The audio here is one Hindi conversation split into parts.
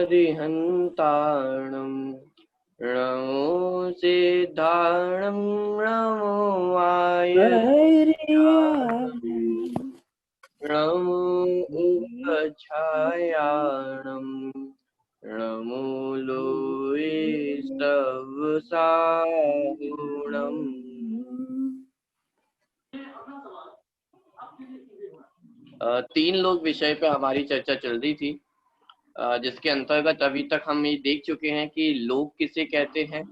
अरिहन्ताणं नमो सिद्धाणं नमो आयर्याणं नमो उपछायाणं नमो लोये स्तवसाहुणम्। तीन लोग विषय पे हमारी चर्चा चल रही थी, जिसके अंतर्गत अभी तक हम ये देख चुके हैं कि लोक किसे कहते हैं।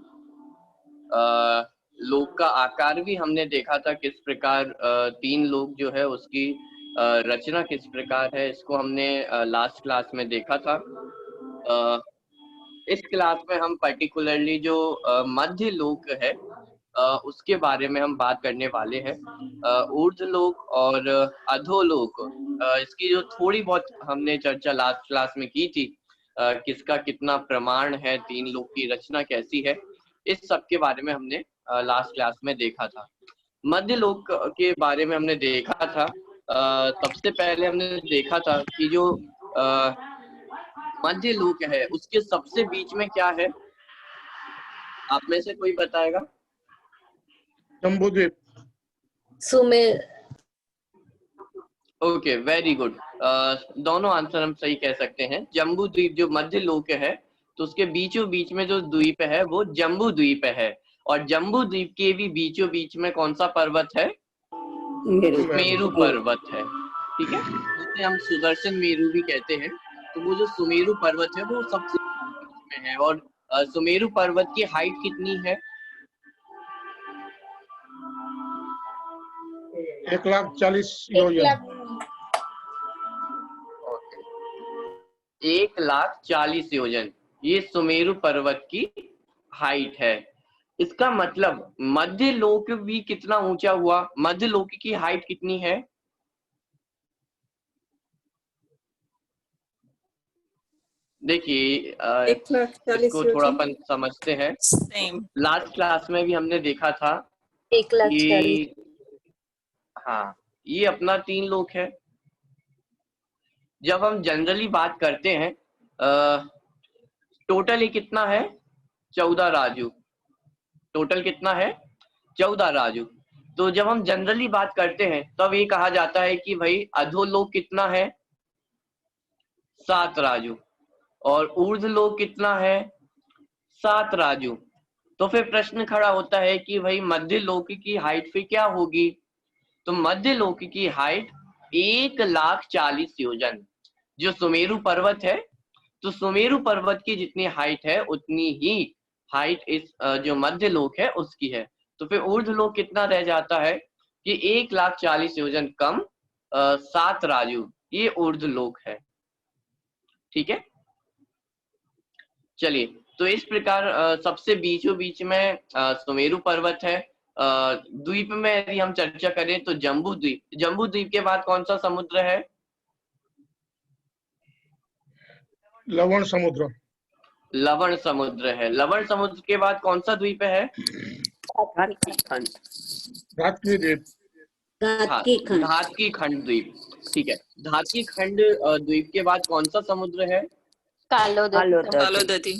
लोक का आकार भी हमने देखा था, किस प्रकार तीन लोक जो है उसकी रचना किस प्रकार है, इसको हमने लास्ट क्लास में देखा था। इस क्लास में हम पर्टिकुलरली जो मध्य लोक है उसके बारे में हम बात करने वाले हैं। ऊर्ध्वलोक और अधोलोक, इसकी जो थोड़ी बहुत हमने चर्चा लास्ट क्लास में की थी, किसका कितना प्रमाण है, तीन लोक की रचना कैसी है, इस सब के बारे में हमने लास्ट क्लास में देखा था। मध्य लोक के बारे में हमने देखा था। सबसे पहले हमने देखा था कि जो मध्य लोक है उसके सबसे बीच में क्या है, आप में से कोई बताएगा? Jambudvipa. Sumer. Okay, very good. दोनों आंसर हम सही कह सकते हैं। जम्बू द्वीप जो मध्य लोक है, तो उसके बीचों बीच में जो द्वीप है वो जम्बू द्वीप है। और जम्बू द्वीप के भी बीचों बीच में कौन सा पर्वत है? सुमेरु पर्वत है। ठीक है, जिसे हम सुदर्शन मेरु भी कहते हैं। तो वो जो सुमेरु पर्वत है वो सबसे बीच में है। और सुमेरु पर्वत की हाइट कितनी है? 1,40,000 योजन। 1,40,000 योजन ये सुमेरु पर्वत की हाइट है। इसका मतलब मध्य लोक भी कितना ऊंचा हुआ? मध्य लोक की हाइट कितनी है? देखिए, इसको थोड़ा अपन समझते हैं। लास्ट क्लास में भी हमने देखा था 1,40,000। कि हाँ, ये अपना तीन लोक है। जब हम जनरली बात करते हैं, टोटल ये कितना है? 14 राजू। टोटल कितना है? 14 राजू। तो जब हम जनरली बात करते हैं तब ये कहा जाता है कि भाई अधोलोक कितना है? 7 राजू। और ऊर्ध्वलोक कितना है? 7 राजू। तो फिर प्रश्न खड़ा होता है कि भाई मध्य लोक की हाइट फिर क्या होगी? तो मध्य लोक की हाइट 1,40,000 योजन। जो सुमेरु पर्वत है, तो सुमेरु पर्वत की जितनी हाइट है उतनी ही हाइट इस जो मध्य लोक है उसकी है। तो फिर ऊर्ध्वलोक कितना रह जाता है कि 1,40,000 योजन कम 7 राजू, ये ऊर्ध्वलोक है। ठीक है, चलिए। तो इस प्रकार सबसे बीचों बीच में सुमेरु पर्वत है। द्वीप में यदि हम चर्चा करें तो जम्बू द्वीप। जम्बू द्वीप के बाद कौन सा समुद्र है? लवण समुद्र। लवण समुद्र है। लवण समुद्र के बाद कौन सा द्वीप है? धातकी द्वीप। धातकी खंड द्वीप। ठीक है, धातकी खंड द्वीप के बाद कौन सा समुद्र है? कालोदधी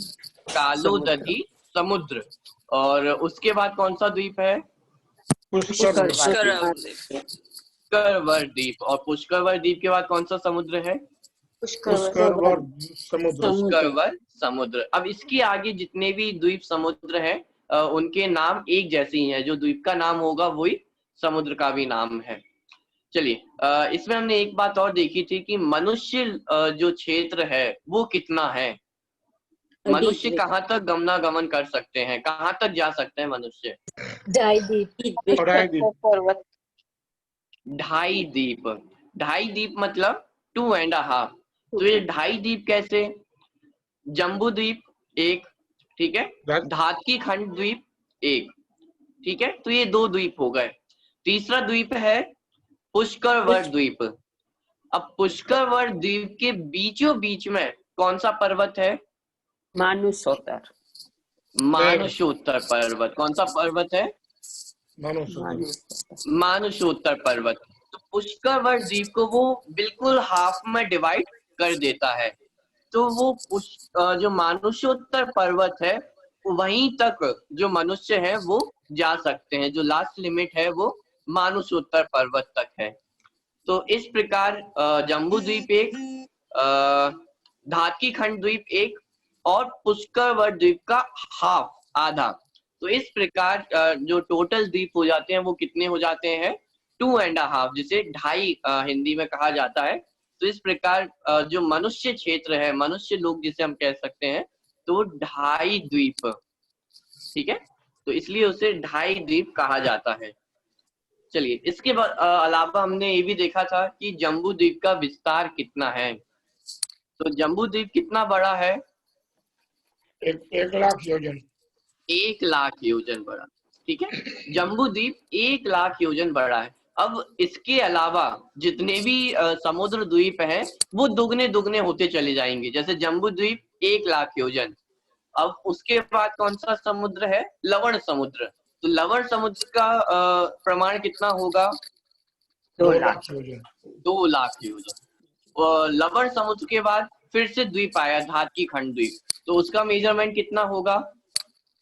समुद्र। और उसके बाद कौन सा द्वीप है? पुष्करवर द्वीप। और पुष्करवर द्वीप के बाद कौन सा समुद्र है? पुष्करवर समुद्र। अब इसके आगे जितने भी द्वीप समुद्र हैं, उनके नाम एक जैसे ही हैं। जो द्वीप का नाम होगा वही समुद्र का भी नाम है। चलिए, इसमें हमने एक बात और देखी थी कि मनुष्य जो क्षेत्र है वो कितना है। मनुष्य कहाँ तक गमनागमन कर सकते हैं, कहाँ तक जा सकते हैं मनुष्य? 2.5 द्वीप। 2.5 द्वीप मतलब 2.5। तो ये 2.5 द्वीप कैसे? जम्बू द्वीप एक, ठीक है, धातकी खंड द्वीप एक, ठीक है, तो ये 2 द्वीप हो गए। तीसरा द्वीप है पुष्करवर द्वीप। अब पुष्करवर द्वीप के बीचों बीच में कौन सा पर्वत है? मानुषोत्तर पर्वत। कौन सा पर्वत है? मानुषोत्तर पर्वत। तो पुष्करवर द्वीप को वो बिल्कुल हाफ में डिवाइड कर देता है। तो वो जो मानुष्योत्तर पर्वत है वहीं तक जो मनुष्य है वो जा सकते हैं। जो लास्ट लिमिट है वो मानुष्योत्तर पर्वत तक है। तो इस प्रकार जम्बू द्वीप एक, धातकी खंड द्वीप एक और पुष्करवत द्वीप का हाफ, आधा। तो इस प्रकार जो टोटल द्वीप हो जाते हैं वो कितने हो जाते हैं? 2.5, जिसे ढाई हिंदी में कहा जाता है। तो इस प्रकार जो मनुष्य क्षेत्र है, मनुष्य लोग जिसे हम कह सकते हैं, तो 2.5 द्वीप, ठीक है। तो इसलिए उसे 2.5 द्वीप कहा जाता है। चलिए, इसके अलावा हमने ये भी देखा था कि जम्बू द्वीप का विस्तार कितना है। तो जम्बू द्वीप कितना बड़ा है? 1,00,000 योजन। 1,00,000 योजन बड़ा, ठीक है। जम्बू द्वीप 1,00,000 योजन बड़ा है। अब इसके अलावा जितने भी समुद्र द्वीप हैं वो दुगने दुगने होते चले जाएंगे। जैसे जम्बू द्वीप 1,00,000 योजन, अब उसके बाद कौन सा समुद्र है? लवण समुद्र। तो लवण समुद्र का प्रमाण कितना होगा? 2,00,000 योजन। 2,00,000 योजन। लवण समुद्र के बाद फिर से द्वीप आया, धातकी खंड द्वीप, तो उसका मेजरमेंट कितना होगा?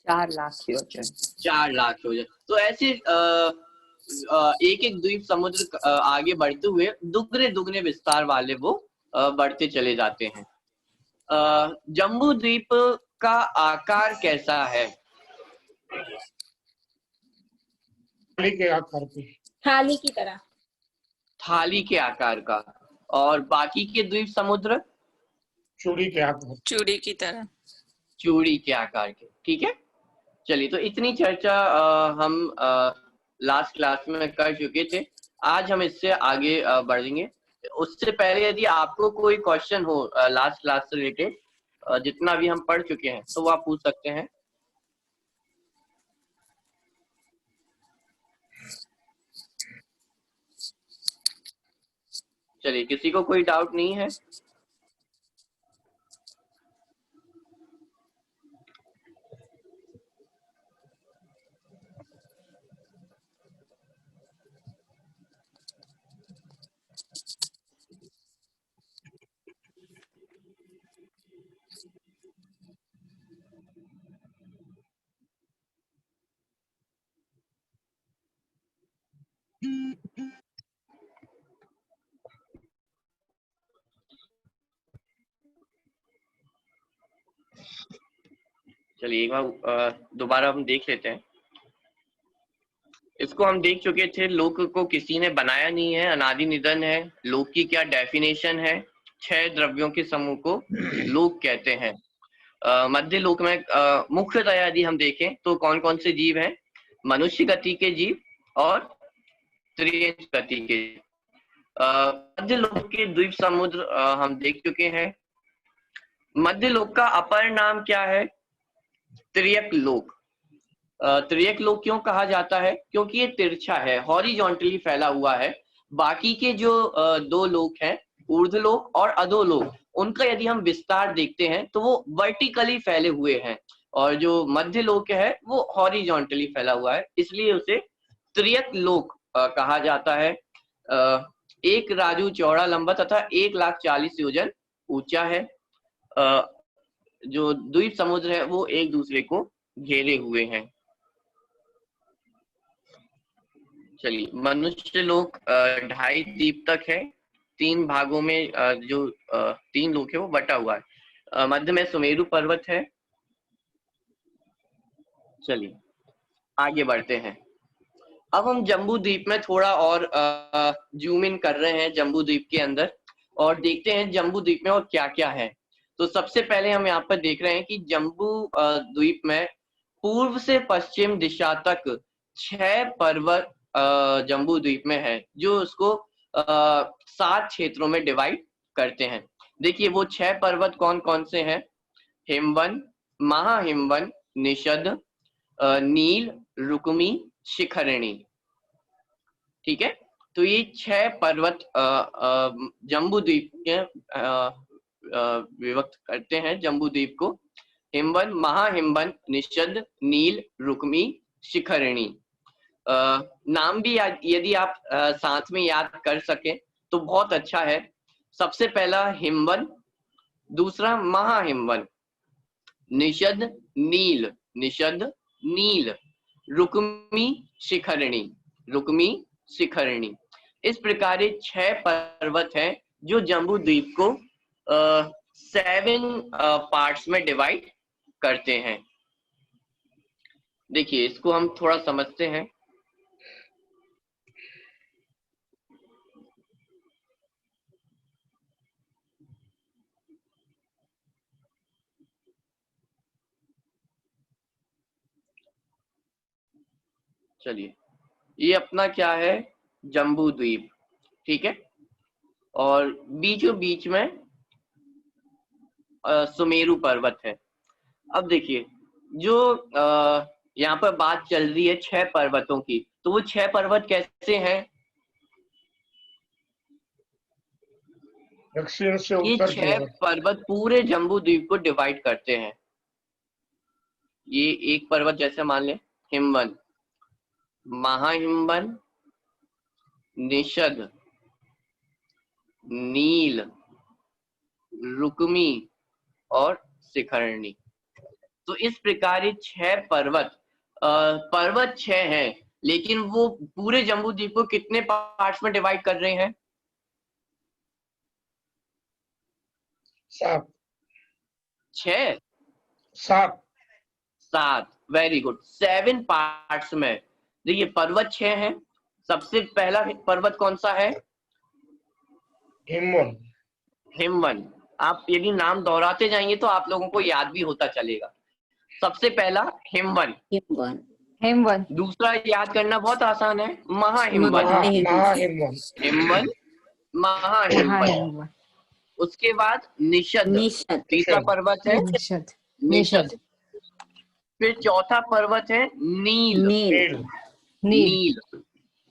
4,00,000 योजन। 4,00,000 योजन। तो ऐसे एक एक द्वीप समुद्र आगे बढ़ते हुए दुगने दुगने विस्तार वाले वो बढ़ते चले जाते हैं। जम्बू द्वीप का आकार कैसा है? थाली के आकार की। थाली की तरह। थाली के आकार का। और बाकी के द्वीप समुद्र? चूड़ी के आकार। चूड़ी की तरह। चूड़ी के आकार के, ठीक है। चलिए, तो इतनी चर्चा हम लास्ट क्लास में कर चुके थे। आज हम इससे आगे बढ़ेंगे। उससे पहले यदि आपको कोई क्वेश्चन हो लास्ट क्लास से रिलेटेड, जितना भी हम पढ़ चुके हैं, तो वो आप पूछ सकते हैं। चलिए, किसी को कोई डाउट नहीं है? चलिए, एक बार दोबारा हम देख लेते हैं। इसको हम देख चुके थे, लोक को किसी ने बनाया नहीं है, अनादि निधन है। लोक की क्या डेफिनेशन है? 6 द्रव्यों के समूह को लोक कहते हैं। मध्य लोक में मुख्यतः यदि हम देखें तो कौन कौन से जीव हैं? मनुष्य गति के जीव और त्रियंच गति के। मध्य लोक के द्वीप समुद्र हम देख चुके हैं। मध्य लोक का अपर नाम क्या है? त्रियक लोक। त्रियक लोक क्यों कहा जाता है? क्योंकि ये तिरछा है, हॉरिजॉन्टली फैला हुआ है। बाकी के जो 2 लोक हैं, ऊर्ध्वलोक और अधोलोक, उनका यदि हम विस्तार देखते हैं तो वो वर्टिकली फैले हुए हैं, और जो मध्य लोक है वो हॉरिजॉन्टली फैला हुआ है, इसलिए उसे त्रियक लोक कहा जाता है। 1 राजू चौड़ा लंबा तथा 1,40,000 योजन ऊंचा है। जो द्वीप समुद्र है वो एक दूसरे को घेरे हुए हैं। चलिए, मनुष्य लोक 2.5 द्वीप तक है। 3 भागों में जो 3 लोक है वो बटा हुआ है। मध्य में सुमेरु पर्वत है। चलिए, आगे बढ़ते हैं। अब हम जम्बू द्वीप में थोड़ा और जूम इन कर रहे हैं, जम्बू द्वीप के अंदर, और देखते हैं जम्बू द्वीप में और क्या क्या है। तो सबसे पहले हम यहाँ पर देख रहे हैं कि जम्बू द्वीप में पूर्व से पश्चिम दिशा तक 6 पर्वत जम्बू द्वीप में है, जो उसको 7 क्षेत्रों में डिवाइड करते हैं। देखिए, वो 6 पर्वत कौन कौन से हैं? हिमवन, महाहिमवन, निषद, नील, रुक्मी, शिखरिणी, ठीक है। तो ये 6 पर्वत जम्बू द्वीप के विभक्त करते हैं जम्बू द्वीप को। हिमवन, महाहिमवन, निषद, नील, रुक्मी, शिखरिणी। नाम भी यदि आप साथ में याद कर सकें तो बहुत अच्छा है। सबसे पहला हिमवन, दूसरा महाहिमवन, निषद नील, निषद नील, रुक्मी शिखरणी, रुक्मी शिखरणी। इस प्रकार 6 पर्वत हैं जो जम्बू द्वीप को 7 पार्ट्स में डिवाइड करते हैं। देखिए इसको हम थोड़ा समझते हैं। चलिए, ये अपना क्या है, जम्बू द्वीप, ठीक है, और बीचों बीच में सुमेरु पर्वत है। अब देखिए जो यहाँ पर बात चल रही है 6 पर्वतों की, तो वो 6 पर्वत कैसे हैं? दक्षिण से ये उत्तर की 6 ओर। पर्वत पूरे जम्बू द्वीप को डिवाइड करते हैं। ये एक पर्वत जैसे मान ले, हिमवन, महाहिमवन, निषद, नील, रुक्मी और शिखरणी। तो इस प्रकार ये 6 पर्वत पर्वत 6 हैं, लेकिन वो पूरे जम्बू द्वीप को कितने पार्ट्स में डिवाइड कर रहे हैं? 7 6 7 7, वेरी गुड, 7 पार्ट्स में। देखिए पर्वत 6 हैं। सबसे पहला पर्वत कौन सा है? हिमवन। हिमवन। आप यदि नाम दोहराते जाएंगे तो आप लोगों को याद भी होता चलेगा। सबसे पहला हिमवन। हिमवन। हेमवन। दूसरा याद करना बहुत आसान है, महाहिमवन। महाहिमवन। हिमवन, महाहिमवन। महाहिमवन। उसके बाद निषद, निषद। तीसरा पर्वत है निषद। निषद। फिर चौथा पर्वत है नील, नील। नील। नील।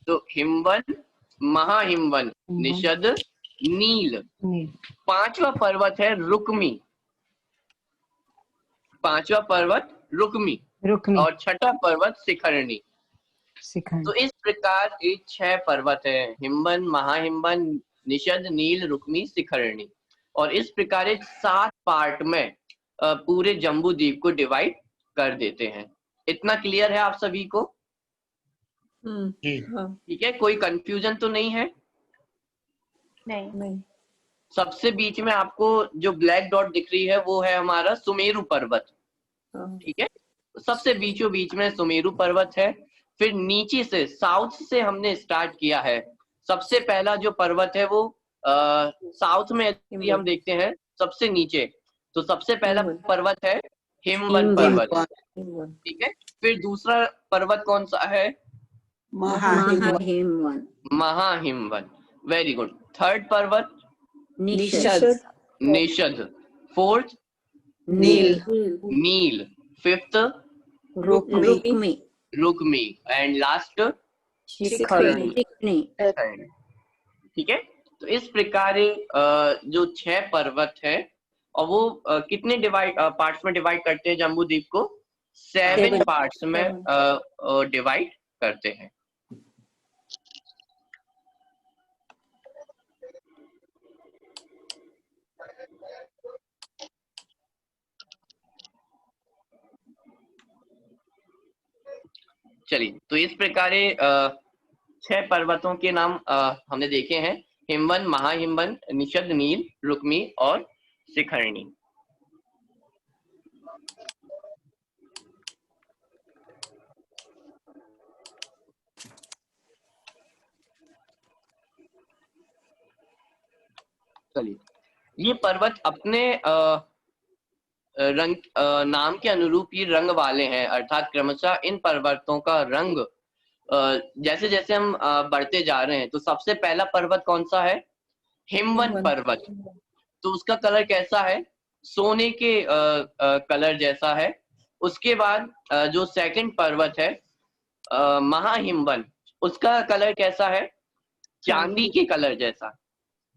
तो हिमवन, महाहिमवन, निषद, नील। नील। पांचवा पर्वत है रुक्मी, पांचवा पर्वत रुक्मी, रुक्मी। और छठा पर्वत शिखरणी। शिखरणी। तो इस प्रकार ये 6 पर्वत है, हिमवन, महाहिमवन, निषद, नील, रुक्मी, शिखरणी। और इस प्रकार 7 पार्ट में पूरे जम्बू द्वीप को डिवाइड कर देते हैं। इतना क्लियर है आप सभी को? जी। ठीक है, कोई कंफ्यूजन तो नहीं है? नहीं। सबसे बीच में आपको जो ब्लैक डॉट दिख रही है वो है हमारा सुमेरु पर्वत, ठीक है। सबसे बीचों बीच में सुमेरु पर्वत है। फिर नीचे से साउथ से हमने स्टार्ट किया है। सबसे पहला जो पर्वत है वो साउथ में यदि हम देखते हैं सबसे नीचे, तो सबसे पहला पर्वत है हिमवन पर्वत, ठीक है। फिर दूसरा पर्वत कौन सा है? Mahahimavan. Mahahimavan, very good. Third पर्वत Nishad. Nishad. Fourth Nil. Nil. Fifth Rukmi. Rukmi. And last Shikharini. ठीक है। तो इस प्रकार जो 6 पर्वत है और वो कितने पार्ट्स में डिवाइड करते हैं जम्बू द्वीप को? 7 पार्ट्स में डिवाइड करते हैं। चलिए, तो इस प्रकार 6 पर्वतों के नाम हमने देखे हैं, हिमवन, महाहिमवन, निषद, नील, रुक्मी और शिखरणी। चलिए, ये पर्वत अपने रंग नाम के अनुरूप ये रंग वाले हैं, अर्थात क्रमशः इन पर्वतों का रंग जैसे जैसे हम बढ़ते जा रहे हैं। तो सबसे पहला पर्वत कौन सा है? हिमवन पर्वत। तो उसका कलर कैसा है? सोने के कलर जैसा है। उसके बाद जो सेकंड पर्वत है महाहिमवन, उसका कलर कैसा है? चांदी के कलर जैसा।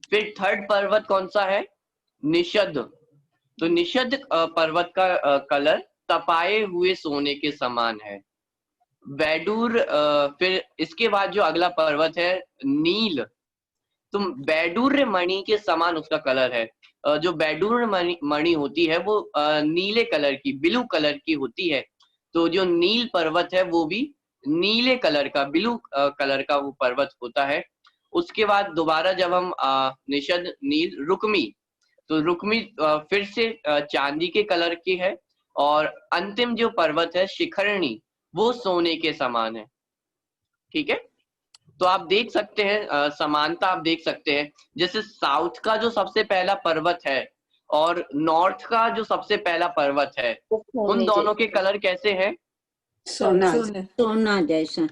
फिर थर्ड पर्वत कौन सा है? निषद। तो निषद पर्वत का कलर तपाए हुए सोने के समान है। बैडूर, फिर इसके बाद जो अगला पर्वत है नील, तो बैडूर मणि के समान उसका कलर है। जो बैडूर मणि होती है वो नीले कलर की, ब्लू कलर की होती है। तो जो नील पर्वत है वो भी नीले कलर का, ब्लू कलर का वो पर्वत होता है। उसके बाद दोबारा जब हम निषद, नील, रुक्मी, तो रुक्मी फिर से चांदी के कलर की है। और अंतिम जो पर्वत है शिखरणी, वो सोने के समान है। ठीक है, तो आप देख सकते हैं समानता आप देख सकते हैं। जैसे साउथ का जो सबसे पहला पर्वत है और नॉर्थ का जो सबसे पहला पर्वत है, उन दोनों के कलर कैसे हैं? सोना सोने सोना जैसा।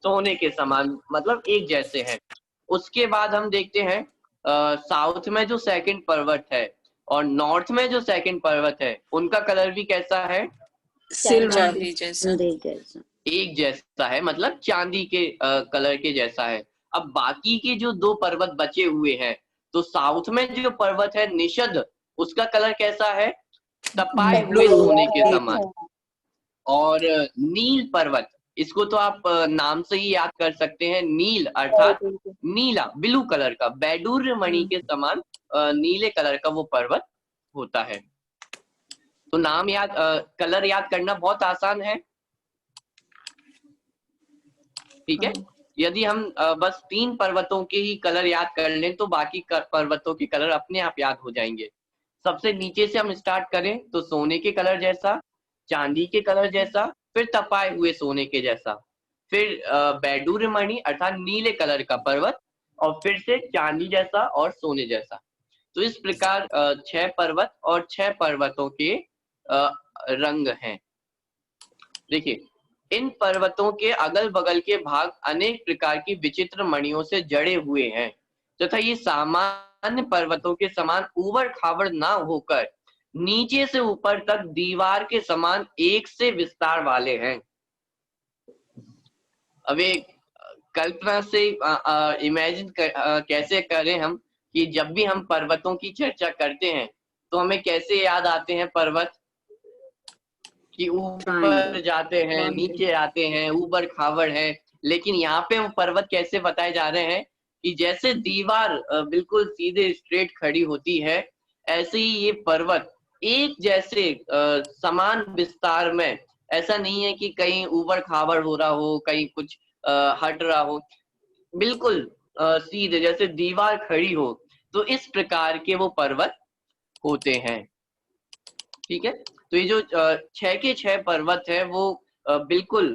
सोने के समान, मतलब एक जैसे हैं। उसके बाद हम देखते हैं साउथ में जो सेकंड पर्वत है और नॉर्थ में जो सेकंड पर्वत है, उनका कलर भी कैसा है? चांदी जैसा। एक जैसा है, मतलब चांदी के कलर के जैसा है। अब बाकी के जो दो पर्वत बचे हुए हैं, तो साउथ में जो पर्वत है निषद, उसका कलर कैसा है? तपाए हुए सोने के समान। और नील पर्वत, इसको तो आप नाम से ही याद कर सकते हैं, नील अर्थात नीला, ब्लू कलर का, बैडूर मणि के समान नीले कलर का वो पर्वत होता है। तो नाम याद, कलर याद करना बहुत आसान है। ठीक है, यदि हम बस 3 पर्वतों के ही कलर याद कर लें तो बाकी पर्वतों के कलर अपने आप याद हो जाएंगे। सबसे नीचे से हम स्टार्ट करें तो सोने के कलर जैसा, चांदी के कलर जैसा, फिर तपाए हुए सोने के जैसा, फिर बैडूर मणि अर्थात नीले कलर का पर्वत, और फिर से चांदी जैसा और सोने जैसा। तो इस प्रकार 6 पर्वत और 6 पर्वतों के रंग हैं। देखिए, इन पर्वतों के अगल बगल के भाग अनेक प्रकार की विचित्र मणियों से जड़े हुए हैं तथा ये सामान्य पर्वतों के समान ऊबड़ खाबड़ ना होकर नीचे से ऊपर तक दीवार के समान एक से विस्तार वाले हैं। अब एक कल्पना से इमेजिन कैसे करें हम कि जब भी हम पर्वतों की चर्चा करते हैं तो हमें कैसे याद आते हैं पर्वत, कि ऊपर जाते हैं, नीचे आते हैं, ऊबड़ खाबड़ है। लेकिन यहाँ पे वो पर्वत कैसे बताए जा रहे हैं कि जैसे दीवार बिल्कुल सीधे स्ट्रेट खड़ी होती है, ऐसे ही ये पर्वत एक जैसे समान विस्तार में, ऐसा नहीं है कि कहीं ऊबड़ खाबड़ हो रहा हो, कहीं कुछ हट रहा हो, बिल्कुल सीधे जैसे दीवार खड़ी हो, तो इस प्रकार के वो पर्वत होते हैं। ठीक है, तो ये जो 6 के 6 पर्वत है वो बिल्कुल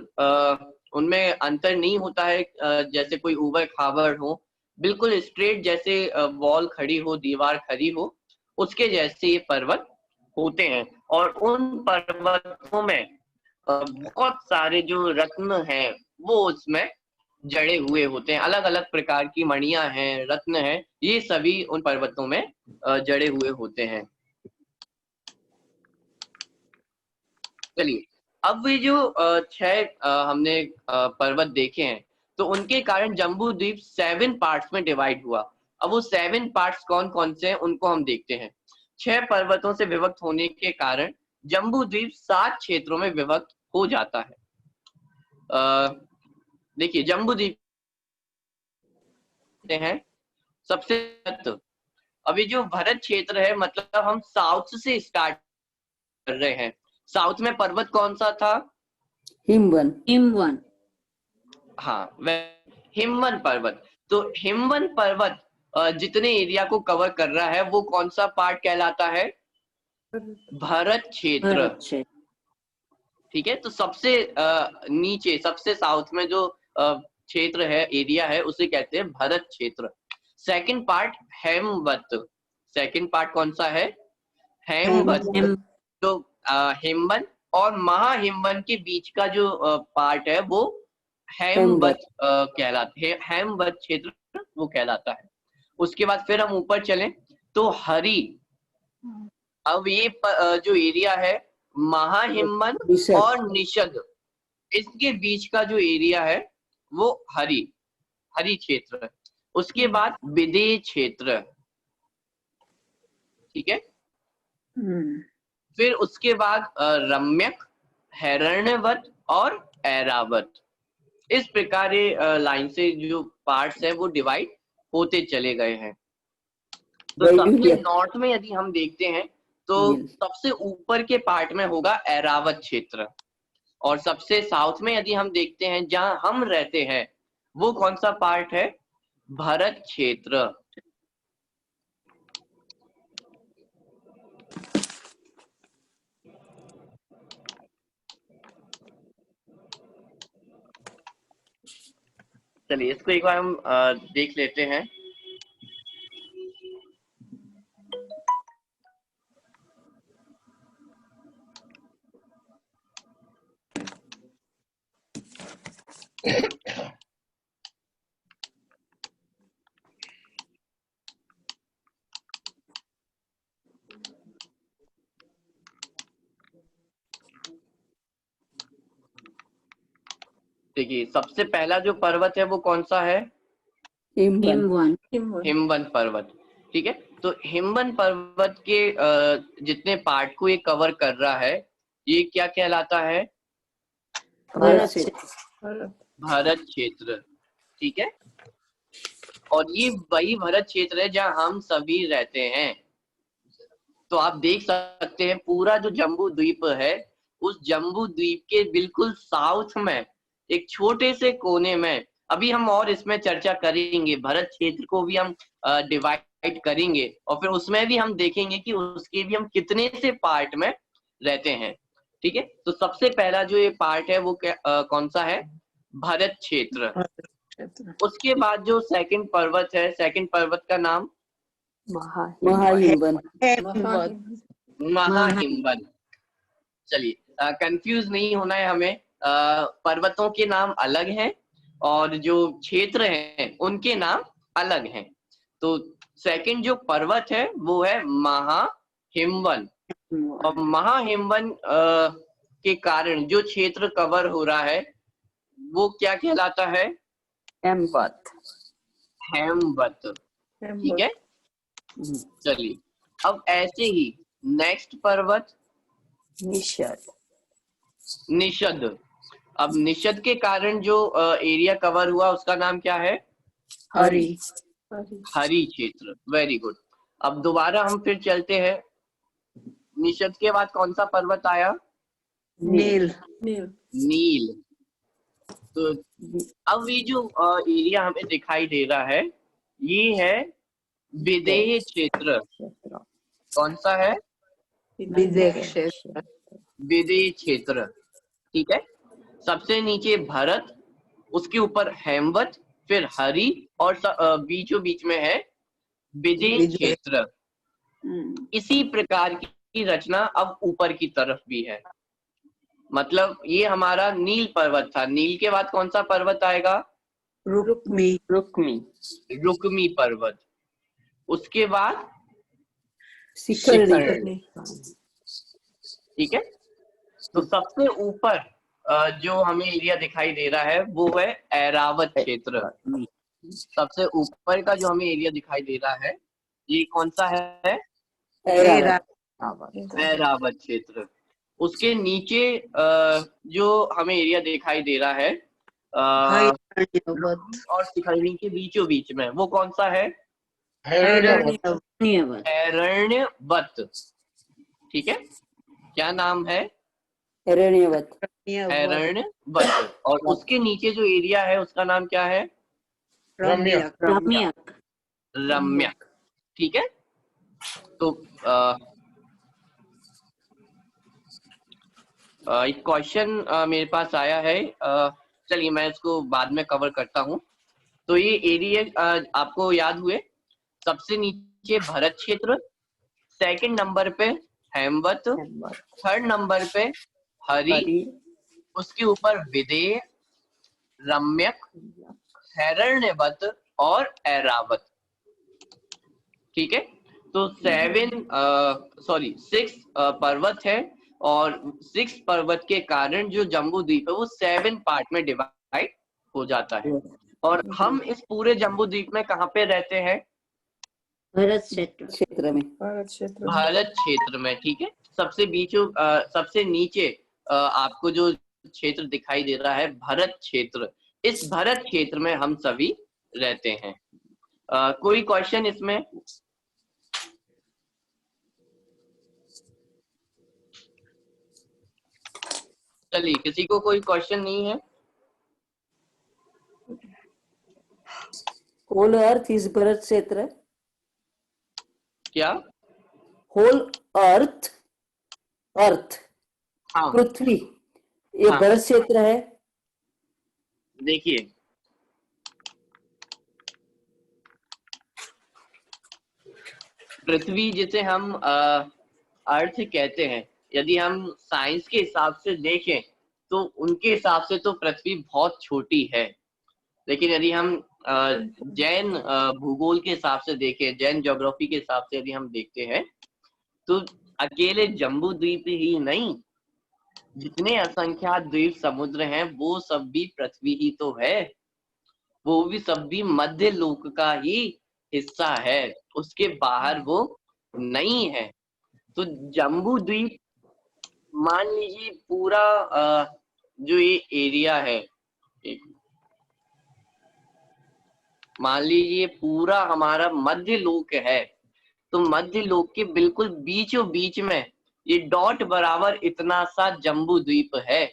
उनमें अंतर नहीं होता है, जैसे कोई ऊबड़ खाबड़ हो, बिल्कुल स्ट्रेट जैसे वॉल खड़ी हो, दीवार खड़ी हो, उसके जैसे ये पर्वत होते हैं। और उन पर्वतों में बहुत सारे जो रत्न हैं वो उसमें जड़े हुए होते हैं, अलग अलग प्रकार की मणियां हैं, रत्न हैं, ये सभी उन पर्वतों में जड़े हुए होते हैं। चलिए, अब ये जो 6 हमने पर्वत देखे हैं, तो उनके कारण जम्बू द्वीप 7 पार्ट्स में डिवाइड हुआ। अब वो 7 पार्ट्स कौन कौन से हैं उनको हम देखते हैं। 6 पर्वतों से विभक्त होने के कारण जम्बू द्वीप 7 क्षेत्रों में विभक्त हो जाता है। देखिए, जम्बू द्वीप हैं सबसे, अभी जो भरत क्षेत्र है, मतलब हम साउथ से स्टार्ट कर रहे हैं। साउथ में पर्वत कौन सा था? हिमवन। हाँ, हिमवन पर्वत। तो हिमवन पर्वत जितने एरिया को कवर कर रहा है वो कौन सा पार्ट कहलाता है? भरत क्षेत्र। ठीक है, तो सबसे नीचे, सबसे साउथ में जो क्षेत्र है, एरिया है, उसे कहते हैं भरत क्षेत्र। Second part हेमवत। सेकंड पार्ट कौन सा है? हेमवत। तो हिमवन और महाहिमवन के बीच का जो पार्ट है वो हेमवत कहलाता है, हेमवत क्षेत्र वो कहलाता है। उसके बाद फिर हम ऊपर चलें तो हरि, अब ये जो एरिया है महाहिमवन और निषद, इसके बीच का जो एरिया है वो हरि क्षेत्र है। उसके बाद विदेह क्षेत्र। ठीक है, फिर उसके बाद रम्यक, हिरण्यवत और ऐरावत। इस प्रकार ये लाइन से जो पार्ट्स है वो डिवाइड होते चले गए हैं। तो सबसे वायव्य नॉर्थ में यदि हम देखते हैं तो सबसे ऊपर के पार्ट में होगा ऐरावत क्षेत्र, और सबसे साउथ में यदि हम देखते हैं जहां हम रहते हैं वो कौन सा पार्ट है? भरत क्षेत्र। चलिए इसको एक बार हम देख लेते हैं। देखिए सबसे पहला जो पर्वत है वो कौन सा है? हिमवन हिमवंत पर्वत। ठीक है, तो हिमवंत पर्वत के जितने पार्ट को ये कवर कर रहा है ये क्या कहलाता है? भरत क्षेत्र भरत क्षेत्र। ठीक है, और ये वही भरत क्षेत्र है जहां हम सभी रहते हैं। तो आप देख सकते हैं पूरा जो जम्बू द्वीप है, उस जम्बू द्वीप के बिल्कुल साउथ में एक छोटे से कोने में, अभी हम और इसमें चर्चा करेंगे, भरत क्षेत्र को भी हम डिवाइड करेंगे और फिर उसमें भी हम देखेंगे कि उसके भी हम कितने से पार्ट में रहते हैं। ठीक है, तो सबसे पहला जो ये पार्ट है वो कौन सा है? भरत क्षेत्र। उसके बाद जो सेकंड पर्वत है, सेकंड पर्वत का नाम महाहिमवन महाहिमवन। चलिए कंफ्यूज नहीं होना है हमें, पर्वतों के नाम अलग हैं और जो क्षेत्र हैं उनके नाम अलग हैं। तो सेकंड जो पर्वत है वो है महाहिमवन, और महाहिमवन के कारण जो क्षेत्र कवर हो रहा है वो क्या कहलाता है? हेमवत हेमवत। ठीक है, चलिए अब ऐसे ही नेक्स्ट पर्वत निषद निषद। अब निषद के कारण जो एरिया कवर हुआ उसका नाम क्या है? हरि हरि क्षेत्र। Very good. अब दोबारा हम फिर चलते हैं, निषद के बाद कौन सा पर्वत आया? नील नील। तो अब ये जो एरिया हमें दिखाई दे रहा है ये है विदेह क्षेत्र। कौन सा है? विदेह क्षेत्र विदेह क्षेत्र। ठीक है, सबसे नीचे भरत, उसके ऊपर हेमवत, फिर हरि, और बीचों बीच में है विदेह क्षेत्र। इसी प्रकार की रचना अब ऊपर की तरफ भी है। मतलब ये हमारा नील पर्वत था, नील के बाद कौन सा पर्वत आएगा? रुक्मी पर्वत। उसके बाद शिखरणी। ठीक है, तो सबसे ऊपर जो हमें एरिया दिखाई दे रहा है वो है ऐरावत क्षेत्र। सबसे ऊपर का जो हमें एरिया दिखाई दे रहा है ये कौन सा है? ऐरावत क्षेत्र। उसके नीचे जो हमें एरिया दिखाई दे रहा है और शिखरणी के बीचों बीच में वो कौन सा है? हिरण्यवत। ठीक है, क्या नाम है? हिरण्यवत। और उसके नीचे जो एरिया है उसका नाम क्या है? रम्यक। ठीक है, तो एक क्वेश्चन मेरे पास आया है, चलिए मैं इसको बाद में कवर करता हूँ। तो ये एरिया आपको याद हुए, सबसे नीचे भरत क्षेत्र, सेकंड नंबर पे हेमवत, थर्ड नंबर पे हरि, उसके ऊपर विदेह, रम्यक, हिरण्यवत और ऐरावत। ठीक है, तो 6 पर्वत है और 6 पर्वत के कारण जो जम्बू द्वीप है वो 7 पार्ट में डिवाइड हो जाता है। और हम इस पूरे जम्बू द्वीप में कहाँ पे रहते हैं? भरत क्षेत्र में भारत क्षेत्र में। ठीक है, सबसे नीचे आपको जो क्षेत्र दिखाई दे रहा है भरत क्षेत्र, इस भरत क्षेत्र में हम सभी रहते हैं। कोई क्वेश्चन इसमें? चलिए, किसी को कोई क्वेश्चन नहीं है? होल अर्थ इज भरत क्षेत्र। क्या? होल अर्थ, अर्थ हाँ पृथ्वी, ये हाँ, भरत क्षेत्र है। देखिए पृथ्वी जिसे हम अर्थ कहते हैं, यदि हम साइंस के हिसाब से देखें तो उनके हिसाब से तो पृथ्वी बहुत छोटी है। लेकिन यदि हम जैन भूगोल के हिसाब से देखें, जैन ज्योग्राफी के हिसाब से यदि हम देखते हैं, तो अकेले जम्बू द्वीप ही नहीं, जितने असंख्यात द्वीप समुद्र हैं वो सब भी पृथ्वी ही तो है। वो भी सब भी मध्य लोक का ही हिस्सा है, उसके बाहर वो नहीं है। तो जम्बू द्वीप, मान लीजिए पूरा जो ये एरिया है, मान लीजिए पूरा हमारा मध्य लोक है, तो मध्य लोक के बिल्कुल बीचों बीच में ये डॉट बराबर इतना सा जम्बू द्वीप है।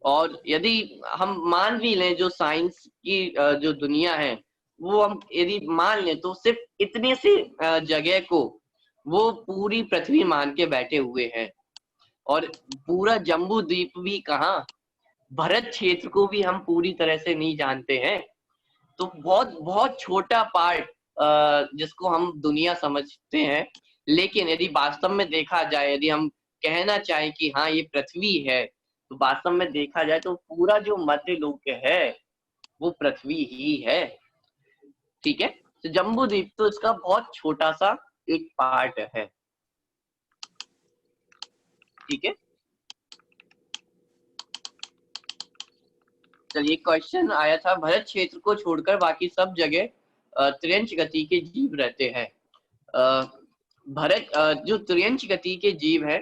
और यदि हम मान भी लें, जो साइंस की जो दुनिया है वो हम यदि मान लें, तो सिर्फ इतने से जगह को वो पूरी पृथ्वी मान के बैठे हुए हैं। और पूरा जम्बू द्वीप भी कहाँ, भरत क्षेत्र को भी हम पूरी तरह से नहीं जानते हैं। तो बहुत बहुत छोटा पार्ट जिसको हम दुनिया समझते हैं। लेकिन यदि वास्तव में देखा जाए, यदि हम कहना चाहें कि हाँ ये पृथ्वी है, तो वास्तव में देखा जाए तो पूरा जो मध्य लोक है वो पृथ्वी ही है। ठीक है, तो जम्बू द्वीप तो इसका बहुत छोटा सा एक पार्ट है। ठीक है, चलिए क्वेश्चन आया था, भरत क्षेत्र को छोड़कर बाकी सब जगह त्रियंच गति के जीव रहते हैं। भरत जो त्रियंच गति के जीव है,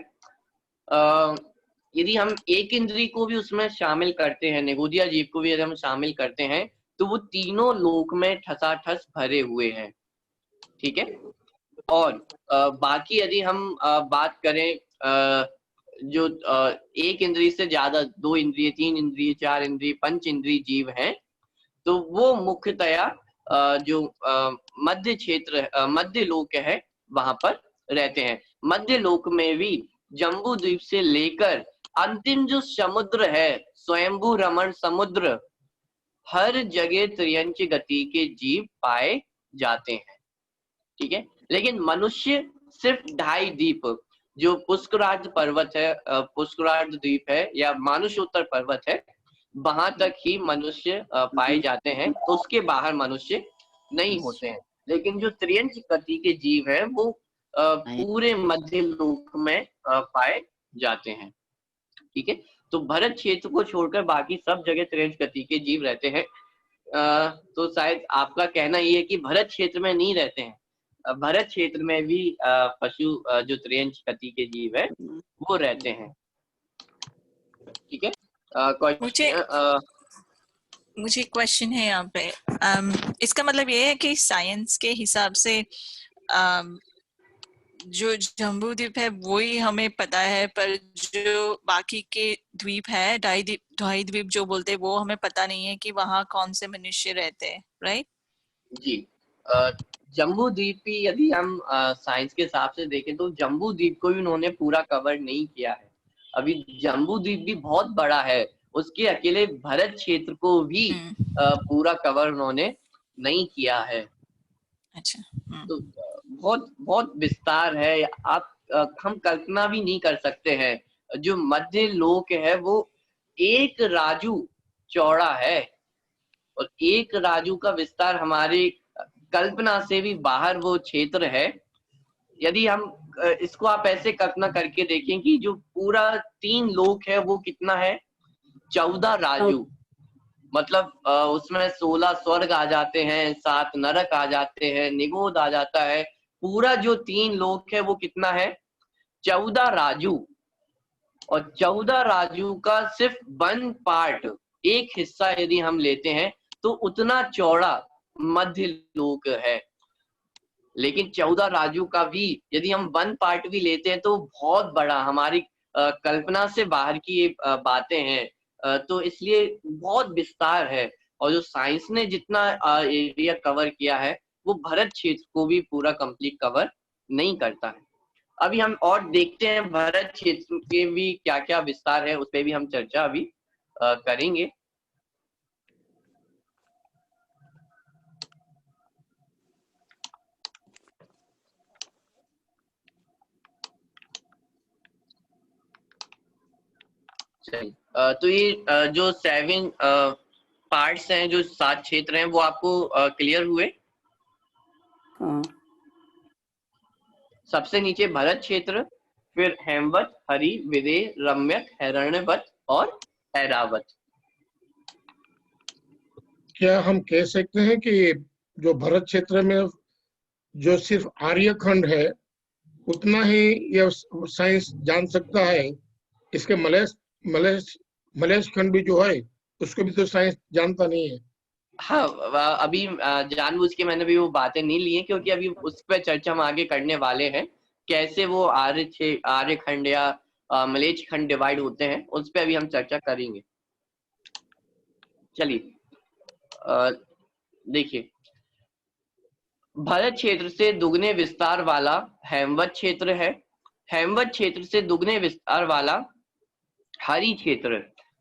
यदि हम एक इंद्री को भी उसमें शामिल करते हैं, निगोदिया जीव को भी यदि हम शामिल करते हैं, तो वो तीनों लोक में ठसाठस भरे हुए हैं। ठीक है, और बाकी यदि हम बात करें जो एक इंद्रिय से ज्यादा, 2 इंद्रिय, 3 इंद्रिय, 4 इंद्रिय, 5 इंद्रिय जीव हैं, तो वो मुख्यतया जो मध्य क्षेत्र, मध्य लोक है, वहां पर रहते हैं। मध्य लोक में भी जम्बू द्वीप से लेकर अंतिम जो समुद्र है, स्वयंभू रमण समुद्र, हर जगह त्रियंच गति के जीव पाए जाते हैं। ठीक है, लेकिन मनुष्य सिर्फ 2.5 द्वीप, जो पुष्करार्ध पर्वत है, पुष्करार्ध द्वीप है या मानुषोत्तर पर्वत है, वहां तक ही मनुष्य पाए जाते हैं। तो उसके बाहर मनुष्य नहीं होते हैं। लेकिन जो त्रियंच गति के जीव हैं वो पूरे मध्य लोक में पाए जाते हैं। ठीक है, तो भरत क्षेत्र को छोड़कर बाकी सब जगह त्रियंच गति के जीव रहते हैं। तो शायद आपका कहना ये है कि भरत क्षेत्र में नहीं रहते हैं। भरत क्षेत्र में भी पशु जो त्रियंच गति के जीव है वो रहते हैं। ठीक है, मुझे क्वेश्चन है यहाँ पे। इसका मतलब ये है कि साइंस के हिसाब से जो जम्बू द्वीप है वही हमें पता है, पर जो बाकी के द्वीप है, 2.5 द्वीप जो बोलते हैं, वो हमें पता नहीं है कि वहाँ कौन से मनुष्य रहते हैं, राइट? जी, जम्बू द्वीप भी यदि हम साइंस के हिसाब से देखें तो जम्बू द्वीप को भी उन्होंने पूरा कवर नहीं किया है। अभी जम्बू द्वीप भी बहुत बड़ा है, उसके अकेले भरत क्षेत्र को भी पूरा कवर उन्होंने नहीं किया है। अच्छा, तो बहुत बहुत विस्तार है, आप हम कल्पना भी नहीं कर सकते हैं। जो मध्य लोक है वो एक राजू चौड़ा है, और एक राजू का विस्तार हमारी कल्पना से भी बाहर वो क्षेत्र है। यदि हम इसको आप ऐसे कल्पना करके देखें कि जो पूरा 3 लोक है वो कितना है, 14 राजू, मतलब उसमें 16 स्वर्ग आ जाते हैं, 7 नरक आ जाते हैं, निगोद आ जाता है। पूरा जो 3 लोक है वो कितना है, 14 राजू। और 14 राजू का सिर्फ 1 पार्ट, एक हिस्सा यदि हम लेते हैं तो उतना चौड़ा मध्य लोक है। लेकिन 14 राजू का भी यदि हम 1 पार्ट भी लेते हैं तो बहुत बड़ा, हमारी कल्पना से बाहर की ये बातें हैं, तो इसलिए बहुत विस्तार है। और जो साइंस ने जितना एरिया कवर किया है वो भरत क्षेत्र को भी पूरा कंप्लीट कवर नहीं करता है। अभी हम और देखते हैं भरत क्षेत्र के भी क्या क्या विस्तार है, उस पर भी हम चर्चा अभी करेंगे। चलिए, तो ये जो 7 पार्ट्स हैं, जो 7 क्षेत्र हैं, वो आपको क्लियर हुए? हाँ, सबसे नीचे भरत क्षेत्र, फिर हेमवत, हरि, विदेह, रम्यक, हिरण्यवत और ऐरावत। क्या हम कह सकते हैं कि जो भरत क्षेत्र में जो सिर्फ आर्यखंड है उतना ही यह साइंस जान सकता है? इसके मलेश मलेश मलेश खंड भी जो है उसको भी तो साइंस जानता नहीं है। हाँ, अभी जानबूझ के मैंने भी वो बातें नहीं ली है, क्योंकि अभी उस पर चर्चा हम आगे करने वाले हैं, कैसे वो आर्य खंड या मलेच खंड डिवाइड होते हैं, उस पर अभी हम चर्चा करेंगे। चलिए, देखिए, भरत क्षेत्र से दुगने विस्तार वाला हेमवत क्षेत्र है। हेमवत क्षेत्र से दुगने विस्तार वाला हरि क्षेत्र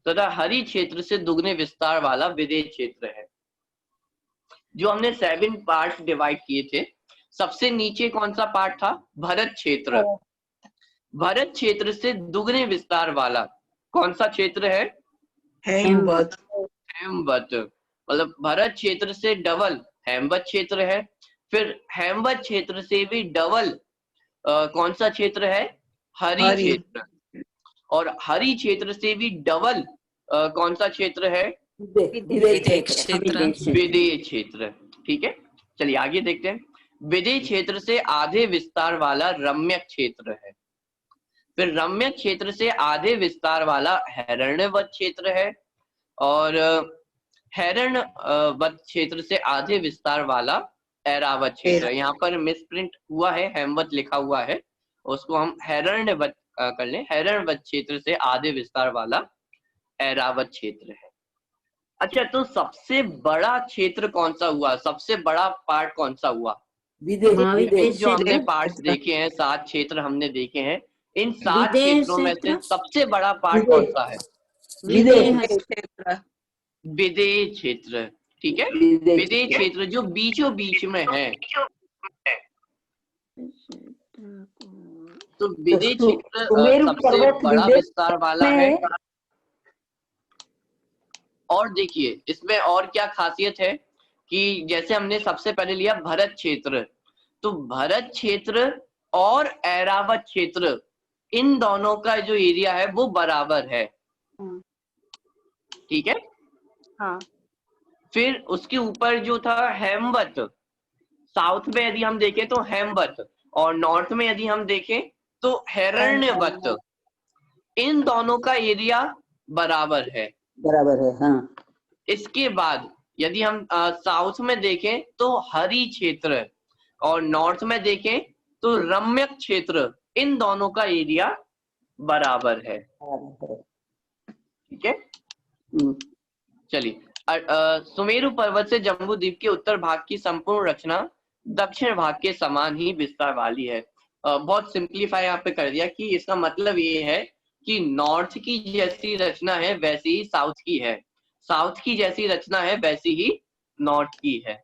तथा हरि क्षेत्र से दुगने विस्तार वाला विदेह क्षेत्र है। जो हमने 7 पार्ट डिवाइड किए थे, सबसे नीचे कौन सा पार्ट था? भरत क्षेत्र। भरत क्षेत्र से दुगने विस्तार वाला कौन सा क्षेत्र है? हेमवत। हेमवत। मतलब भरत क्षेत्र से डबल हेमवत क्षेत्र है। फिर हेमवत क्षेत्र से भी डबल कौन सा क्षेत्र है? हरि क्षेत्र। और हरि क्षेत्र से भी डबल कौन सा क्षेत्र है? विदेह क्षेत्र। विदेह क्षेत्र। ठीक है, चलिए आगे देखते हैं। विदेह क्षेत्र से आधे विस्तार वाला रम्यक क्षेत्र है। फिर रम्यक क्षेत्र से आधे विस्तार वाला हिरण्यवत क्षेत्र है। और हिरण्यवत क्षेत्र से आधे विस्तार वाला ऐरावत क्षेत्र है। यहाँ पर मिसप्रिंट हुआ है, हेमवत लिखा हुआ है, उसको हम हिरण्यवत कर लें। हिरण्यवत क्षेत्र से आधे विस्तार वाला ऐरावत क्षेत्र है। अच्छा, तो सबसे बड़ा क्षेत्र कौन सा हुआ? सबसे बड़ा पार्ट कौन सा हुआ? जो हमने पार्ट्स देखे हैं, 7 क्षेत्र हमने देखे हैं, इन 7 क्षेत्रों में से सबसे बड़ा पार्ट कौन सा है? विदेह क्षेत्र। ठीक है, विदेह क्षेत्र जो बीचों बीच में है। तो विदेह क्षेत्र सबसे बड़ा विस्तार वाला है। और देखिए, इसमें और क्या खासियत है कि जैसे हमने सबसे पहले लिया भरत क्षेत्र, तो भरत क्षेत्र और ऐरावत क्षेत्र, इन दोनों का जो एरिया है वो बराबर है। ठीक है। हाँ। फिर उसके ऊपर जो था हेमवत, साउथ में यदि हम देखें तो हेमवत, और नॉर्थ में यदि हम देखें तो हिरण्यवत, इन दोनों का एरिया बराबर है। हाँ। इसके बाद यदि हम साउथ में देखें तो हरि क्षेत्र, और नॉर्थ में देखें तो रम्यक क्षेत्र, इन दोनों का एरिया बराबर है। ठीक है, चलिए, सुमेरु पर्वत से जम्बू द्वीप के उत्तर भाग की संपूर्ण रचना दक्षिण भाग के समान ही विस्तार वाली है। बहुत सिंप्लीफाई यहाँ पे कर दिया कि इसका मतलब ये है कि नॉर्थ की जैसी रचना है वैसी ही साउथ की है, साउथ की जैसी रचना है वैसी ही नॉर्थ की है।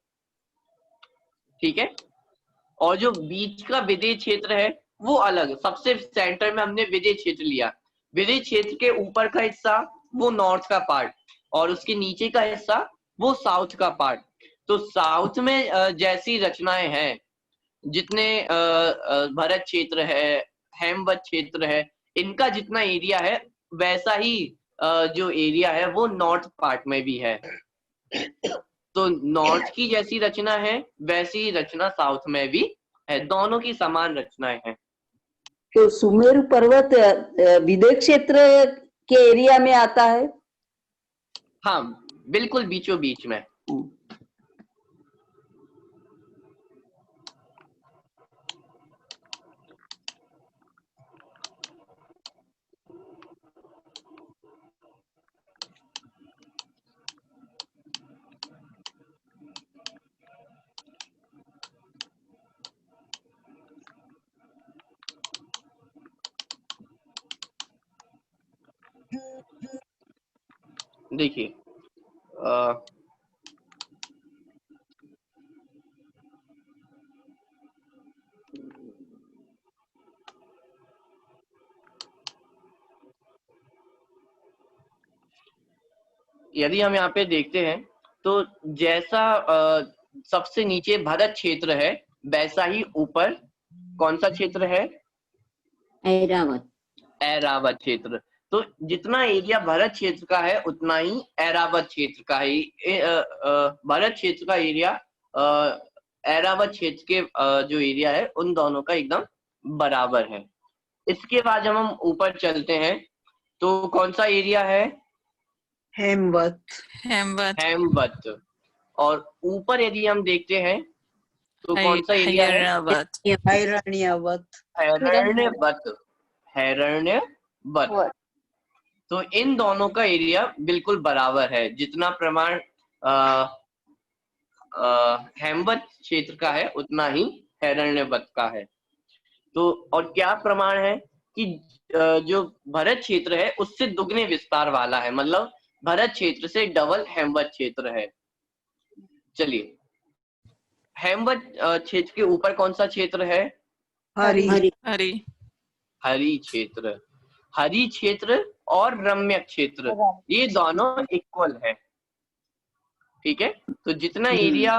ठीक है, और जो बीच का विदेह क्षेत्र है वो अलग, सबसे सेंटर में हमने विदेह क्षेत्र लिया। विदेह क्षेत्र के ऊपर का हिस्सा वो नॉर्थ का पार्ट, और उसके नीचे का हिस्सा वो साउथ का पार्ट। तो साउथ में जैसी रचनाएं हैं, जितने भरत क्षेत्र है, हेमवत क्षेत्र है, इनका जितना एरिया है वैसा ही जो एरिया है वो नॉर्थ पार्ट में भी है। तो नॉर्थ की जैसी रचना है वैसी रचना साउथ में भी है, दोनों की समान रचनाएं हैं। तो सुमेरु पर्वत विदेह क्षेत्र के एरिया में आता है? हाँ, बिल्कुल बीचों बीच में। देखिए यदि हम यहाँ पे देखते हैं तो जैसा सबसे नीचे भारत क्षेत्र है वैसा ही ऊपर कौन सा क्षेत्र है? ऐरावत। ऐरावत क्षेत्र। तो जितना एरिया भरत क्षेत्र का है उतना ही ऐरावत क्षेत्र का है। भरत क्षेत्र का एरिया ऐरावत क्षेत्र के जो एरिया है उन दोनों का एकदम बराबर है। इसके बाद जब हम ऊपर चलते हैं तो कौन सा एरिया है? हेमवत। हेमवत, हेमवत। और ऊपर यदि हम देखते हैं तो कौन सा एरिया है? हरियाणावत, हिरण्यावत। हिरण्यवत। हिरण्यवत। तो इन दोनों का एरिया बिल्कुल बराबर है। जितना प्रमाण हेमवत क्षेत्र का है उतना ही हिरण्यवत का है। तो और क्या प्रमाण है कि जो भरत क्षेत्र है उससे दुगने विस्तार वाला है, मतलब भरत क्षेत्र से डबल हेमवत क्षेत्र है। चलिए, हेमवत क्षेत्र के ऊपर कौन सा क्षेत्र है? हरि। हरि, हरि क्षेत्र। हरि क्षेत्र और रम्य क्षेत्र ये दोनों इक्वल है। ठीक है, तो जितना एरिया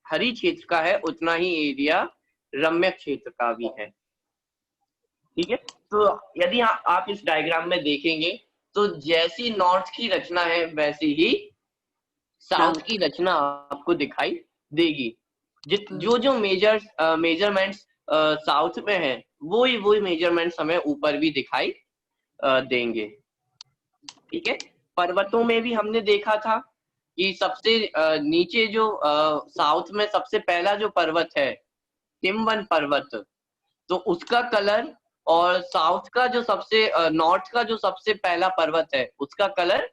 हरि क्षेत्र का है उतना ही एरिया रम्य क्षेत्र का भी है। ठीक है, तो यदि आप इस डायग्राम में देखेंगे तो जैसी नॉर्थ की रचना है वैसी ही साउथ की रचना आपको दिखाई देगी। जो जो मेजरमेंट्स साउथ में है वही मेजरमेंट्स हमें ऊपर भी दिखाई देंगे। ठीक है, पर्वतों में भी हमने देखा था कि सबसे नीचे जो साउथ में सबसे पहला जो पर्वत है हिमवन पर्वत, तो उसका कलर और साउथ का जो सबसे नॉर्थ का जो सबसे पहला पर्वत है उसका कलर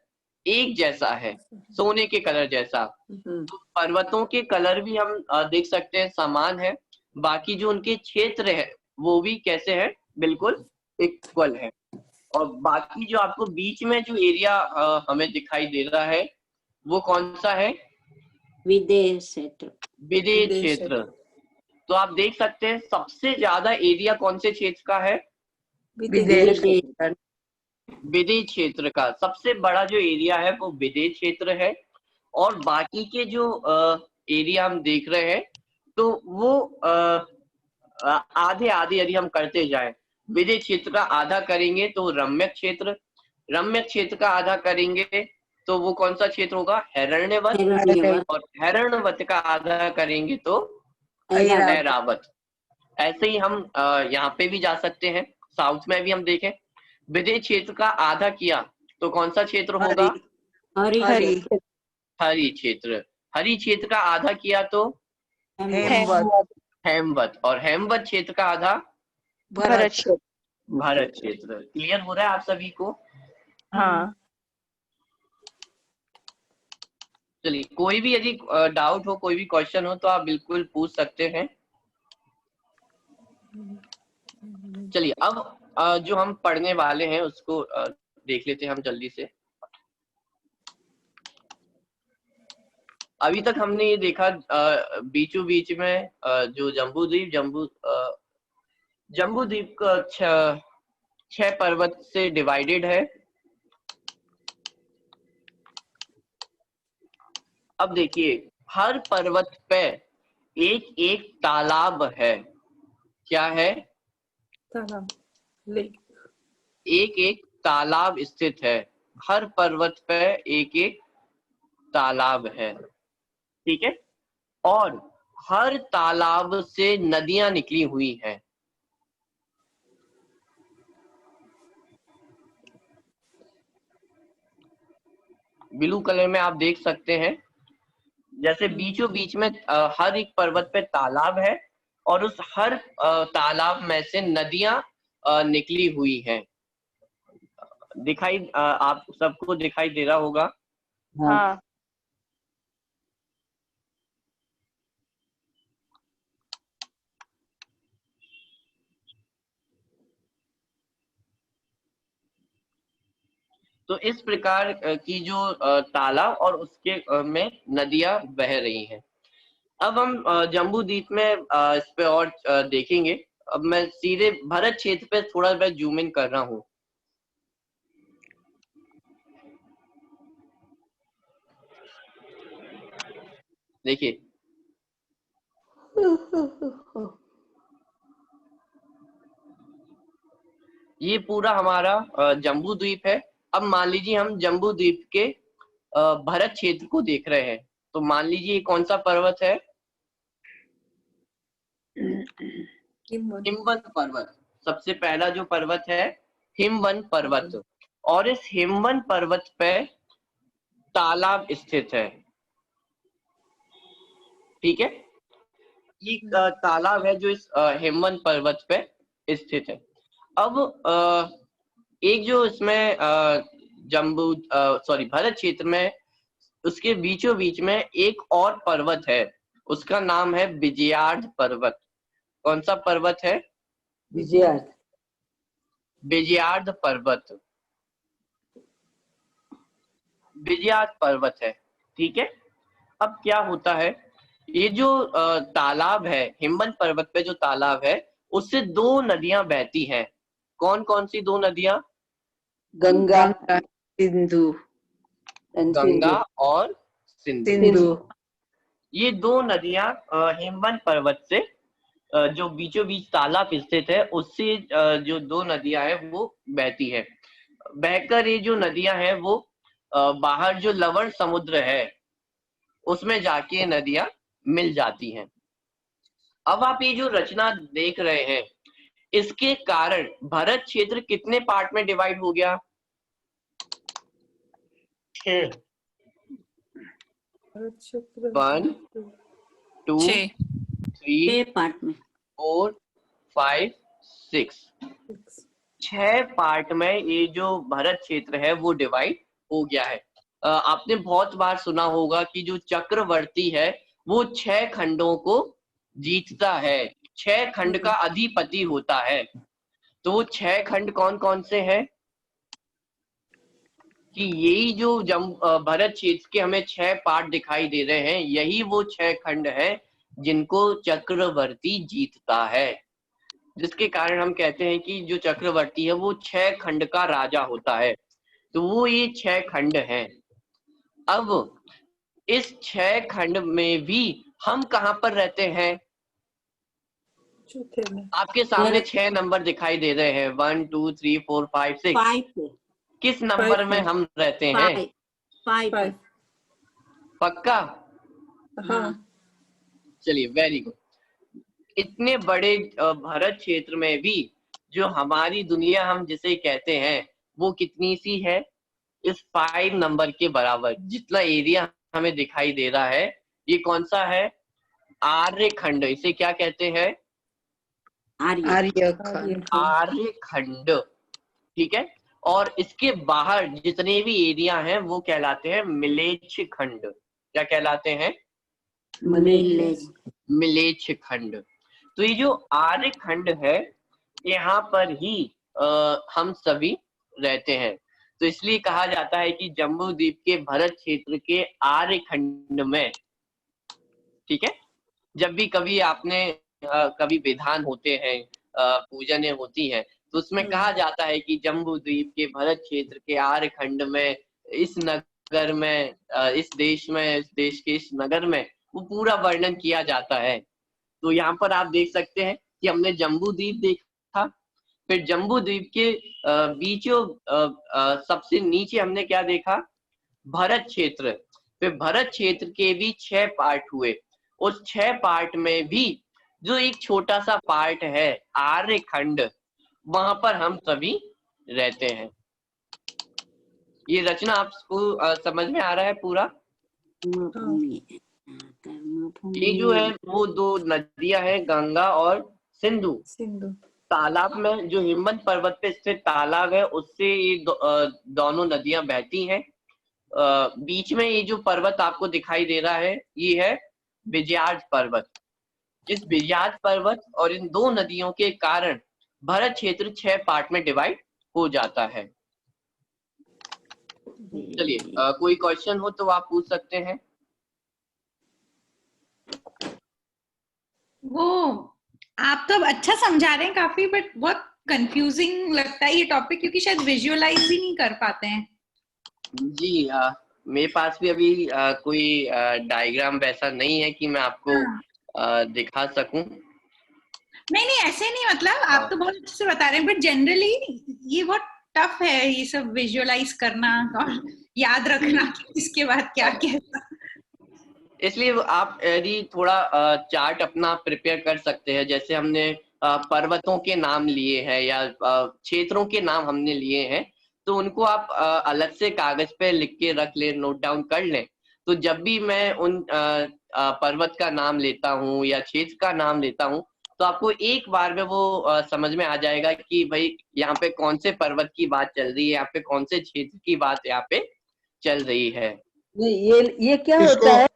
एक जैसा है, सोने के कलर जैसा। तो पर्वतों के कलर भी हम देख सकते हैं समान है। बाकी जो उनके क्षेत्र है वो भी कैसे है? बिल्कुल इक्वल है। और बाकी जो आपको बीच में जो एरिया हमें दिखाई दे रहा है वो कौन सा है? विदेह क्षेत्र। विदेह क्षेत्र। तो आप देख सकते हैं सबसे ज्यादा एरिया कौन से क्षेत्र का है? विदेह। विदेह क्षेत्र का सबसे बड़ा जो एरिया है वो विदेह क्षेत्र है। और बाकी के जो एरिया हम देख रहे हैं तो वो आधे आधे यदि हम करते जाएं, विदेह क्षेत्र का आधा करेंगे तो रम्य क्षेत्र, रम्य क्षेत्र का आधा करेंगे तो वो कौन सा क्षेत्र होगा? हिरण्यवत। और हिरण्यवत का आधा करेंगे तो ऐरावत। ऐसे ही हम यहाँ पे भी जा सकते हैं, साउथ में भी हम देखें विदेह क्षेत्र का आधा किया तो कौन सा क्षेत्र होगा? हरि। हरि क्षेत्र। हरि क्षेत्र का आधा किया तो हेमवत। हेमवत। और हेमवत क्षेत्र का आधा भरत। भारत क्षेत्र। क्लियर हो रहा है आप सभी को? हाँ। चलिए, कोई भी यदि डाउट हो, कोई भी क्वेश्चन हो तो आप बिल्कुल पूछ सकते हैं। चलिए, अब जो हम पढ़ने वाले हैं उसको देख लेते हैं हम जल्दी से। अभी तक हमने ये देखा बीचों बीच में जो जम्बू द्वीप का 6 पर्वत से डिवाइडेड है। अब देखिए, हर पर्वत पे एक एक तालाब है। क्या है? एक एक तालाब स्थित है। हर पर्वत पे एक एक तालाब है। ठीक है, और हर तालाब से नदियां निकली हुई हैं। ब्लू कलर में आप देख सकते हैं, जैसे बीचों बीच में हर एक पर्वत पे तालाब है और उस हर तालाब में से नदियां निकली हुई हैं। आप सबको दिखाई दे रहा होगा। हाँ। तो इस प्रकार की जो तालाब और उसके में नदियां बह रही हैं। अब हम जम्बू द्वीप में इस पे और देखेंगे। अब मैं सीधे भारत क्षेत्र पे थोड़ा मैं जूम इन कर रहा हूँ। देखिए ये पूरा हमारा जम्बू द्वीप है। अब मान लीजिए हम जम्बू द्वीप के भरत क्षेत्र को देख रहे हैं, तो मान लीजिए ये कौन सा पर्वत है? हिमवंत पर्वत। सबसे पहला जो पर्वत है हिमवंत पर्वत, और इस हिमवंत पर्वत पे तालाब स्थित है। ठीक है, ये तालाब है जो इस हिमवंत पर्वत पे स्थित है। अब एक जो इसमें जम्बू भरत क्षेत्र में उसके बीचों बीच में एक और पर्वत है, उसका नाम है विजयार्ध पर्वत। कौन सा पर्वत है? विजयार्थ। विजयार्ध पर्वत, विजयार्ध पर्वत है। ठीक है, अब क्या होता है, ये जो तालाब है हिमवंत पर्वत पे जो तालाब है उससे दो नदियां बहती हैं। कौन कौन सी दो नदियां? गंगा सिंधु। गंगा और सिंधु। सिंधु। ये दो नदियां हिमवंत पर्वत से जो बीचों बीच तालाब स्थित है उससे जो दो नदियां हैं वो बहती है। बहकर ये जो नदियां हैं वो बाहर जो लवण समुद्र है उसमें जाके ये नदियां मिल जाती हैं। अब आप ये जो रचना देख रहे हैं इसके कारण भरत क्षेत्र कितने पार्ट में डिवाइड हो गया? 6। 1 2 6 3 पार्ट में 4 5 6 6 पार्ट में ये जो भरत क्षेत्र है वो डिवाइड हो गया है। आपने बहुत बार सुना होगा कि जो चक्रवर्ती है वो 6 खंडों को जीतता है, 6 खंड का अधिपति होता है। तो वो 6 खंड कौन कौन से हैं? कि यही जो भरत क्षेत्र के हमें 6 पार्ट दिखाई दे रहे हैं, यही वो 6 खंड हैं जिनको चक्रवर्ती जीतता है, जिसके कारण हम कहते हैं कि जो चक्रवर्ती है वो 6 खंड का राजा होता है। तो वो ये 6 खंड हैं। अब इस 6 खंड में भी हम कहां पर रहते हैं? आपके सामने 6 नंबर दिखाई दे रहे हैं, 1 2 3 4 5 6। 5 किस नंबर में हम रहते हैं? 5 पक्का? हाँ। चलिए, वेरी गुड। इतने बड़े भारत क्षेत्र में भी जो हमारी दुनिया हम जिसे कहते हैं वो कितनी सी है? इस 5 नंबर के बराबर जितना एरिया हमें दिखाई दे रहा है। ये कौन सा है? आर्यखंड। इसे क्या कहते हैं? आर्यखंड। आर्यखंड। ठीक है, और इसके बाहर जितने भी एरिया हैं वो कहलाते हैं मिलेच्छ खंड। क्या कहलाते हैं? मिलेच्छ खंड। तो ये जो आर्यखंड है यहाँ पर ही हम सभी रहते हैं। तो इसलिए कहा जाता है कि जम्बू द्वीप के भरत क्षेत्र के आर्यखंड में, ठीक है, जब भी कभी आपने कभी विधान होते हैं, पूजनें होती हैं, तो उसमें कहा जाता है कि जम्बू द्वीप के भरत क्षेत्र के आर्यखंड में, इस नगर में, इस देश में, इस देश के इस नगर में वो पूरा वर्णन किया जाता है। तो यहाँ पर आप देख सकते हैं कि हमने जम्बू द्वीप देखा, फिर जम्बू द्वीप के बीचों सबसे नीचे हमने क्या देखा? भरत क्षेत्र। फिर भरत क्षेत्र के भी 6 पार्ट हुए। उस 6 पार्ट में भी जो एक छोटा सा पार्ट है आर्यखंड, वहां पर हम सभी रहते हैं। ये रचना आपको समझ में आ रहा है पूरा? ये जो है वो दो नदियां हैं, गंगा और सिंधु। तालाब में जो हिमवंत पर्वत पे स्थित तालाब है उससे ये दोनों नदियां बहती हैं। बीच में ये जो पर्वत आपको दिखाई दे रहा है ये है विजयार्ध पर्वत। इस विजयार्ध पर्वत और इन दो नदियों के कारण भरत क्षेत्र 6 पार्ट में डिवाइड हो जाता है। चलिए कोई क्वेश्चन हो तो आप पूछ सकते हैं। वो आप तो अब अच्छा समझा रहे हैं काफी, बट बहुत कंफ्यूजिंग लगता है ये टॉपिक, क्योंकि शायद विजुअलाइज ही नहीं कर पाते हैं। जी मेरे पास भी अभी कोई डायग्राम वैसा नहीं है कि मैं आपको दिखा सकूं। नहीं ऐसे नहीं, मतलब आप तो बहुत अच्छे से बता रहे हैं, बट जनरली ये बहुत टफ है ये सब विजुअलाइज करना और याद रखना कि इसके बाद क्या कैसा। इसलिए आप यदि थोड़ा चार्ट अपना प्रिपेयर कर सकते हैं, जैसे हमने पर्वतों के नाम लिए हैं या क्षेत्रों के नाम हमने लिए हैं, तो उनको आप अलग से कागज पे लिख के रख लें, नोट डाउन कर लें। तो जब भी मैं उन पर्वत का नाम लेता हूँ या क्षेत्र का नाम लेता हूँ, तो आपको एक बार में वो समझ में आ जाएगा कि भाई यहाँ पे कौन से पर्वत की बात चल रही है, यहाँ पे कौन से क्षेत्र की बात यहाँ पे चल रही है। ये क्या होता है,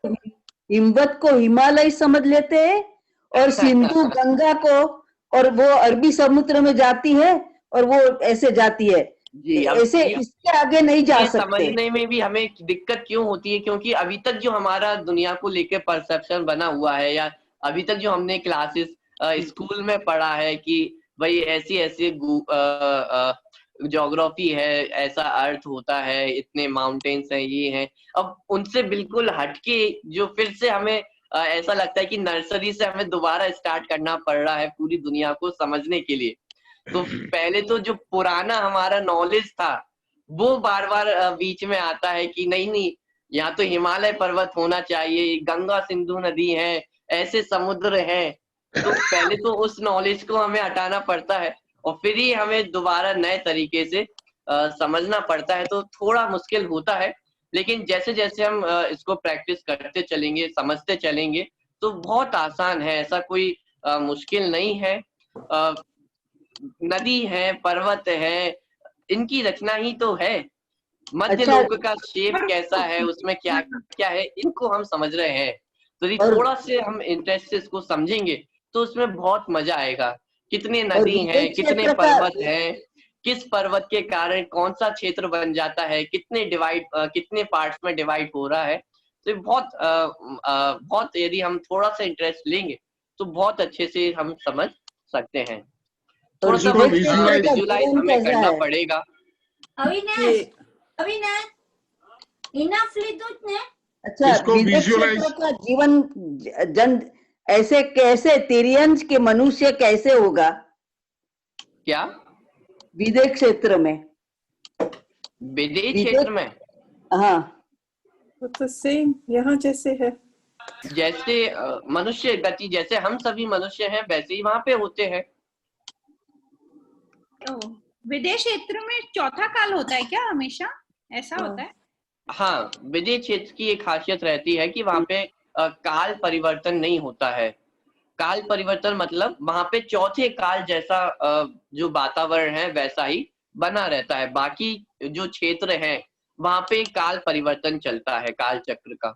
हिमवत को हिमालय समझ लेते हैं और सिंधु गंगा को, और वो अरबी समुद्र में जाती है और वो ऐसे जाती है जी, ऐसे, इसके आगे नहीं जा सकते। समझने में भी हमें दिक्कत क्यों होती है, क्योंकि अभी तक जो हमारा दुनिया को लेकर परसेप्शन बना हुआ है, या अभी तक जो हमने क्लासेस स्कूल में पढ़ा है कि भाई ऐसी ऐसी ज्योग्राफी है, ऐसा अर्थ होता है, इतने माउंटेन्स हैं, ये हैं, अब उनसे बिल्कुल हटके जो फिर से हमें ऐसा लगता है कि नर्सरी से हमें दोबारा स्टार्ट करना पड़ रहा है पूरी दुनिया को समझने के लिए। तो पहले तो जो पुराना हमारा नॉलेज था वो बार बार बीच में आता है कि नहीं यहाँ तो हिमालय पर्वत होना चाहिए, गंगा सिंधु नदी है, ऐसे समुद्र हैं। तो पहले तो उस नॉलेज को हमें हटाना पड़ता है और फिर ही हमें दोबारा नए तरीके से समझना पड़ता है। तो थोड़ा मुश्किल होता है, लेकिन जैसे जैसे हम इसको प्रैक्टिस करते चलेंगे, समझते चलेंगे, तो बहुत आसान है, ऐसा कोई मुश्किल नहीं है। नदी है, पर्वत है, इनकी रचना ही तो है। मध्य लोक का शेप कैसा है, उसमें क्या क्या है, इनको हम समझ रहे हैं। तो यदि थोड़ा से हम इंटरेस्ट से इसको समझेंगे तो उसमें बहुत मजा आएगा। कितने नदी हैं, कितने पर्वत हैं, किस पर्वत के कारण कौन सा क्षेत्र बन जाता है, कितने पार्ट्स में डिवाइड हो रहा है। तो ये बहुत यदि हम थोड़ा सा इंटरेस्ट लेंगे तो बहुत अच्छे से हम समझ सकते हैं। थोड़ा सा विजुअलाइज हमें करना पड़ेगा। अविनाश इनफ लिदूत ने। अच्छा, विजुअलाइज का जीवन जन ऐसे कैसे तिर्यंश के मनुष्य कैसे होगा? क्या विदेश क्षेत्र में? विदेश क्षेत्र में हाँ, तो सेम यहाँ जैसे है, जैसे मनुष्य गति, जैसे हम सभी मनुष्य हैं वैसे ही वहां पे होते हैं। विदेश क्षेत्र में चौथा काल होता है क्या हमेशा, ऐसा होता है? हाँ, विदेश क्षेत्र की एक खासियत रहती है कि वहां पे काल परिवर्तन नहीं होता है। काल परिवर्तन मतलब वहां पे चौथे काल जैसा जो वातावरण है वैसा ही बना रहता है। बाकी जो क्षेत्र है वहां पे काल परिवर्तन चलता है, काल चक्र का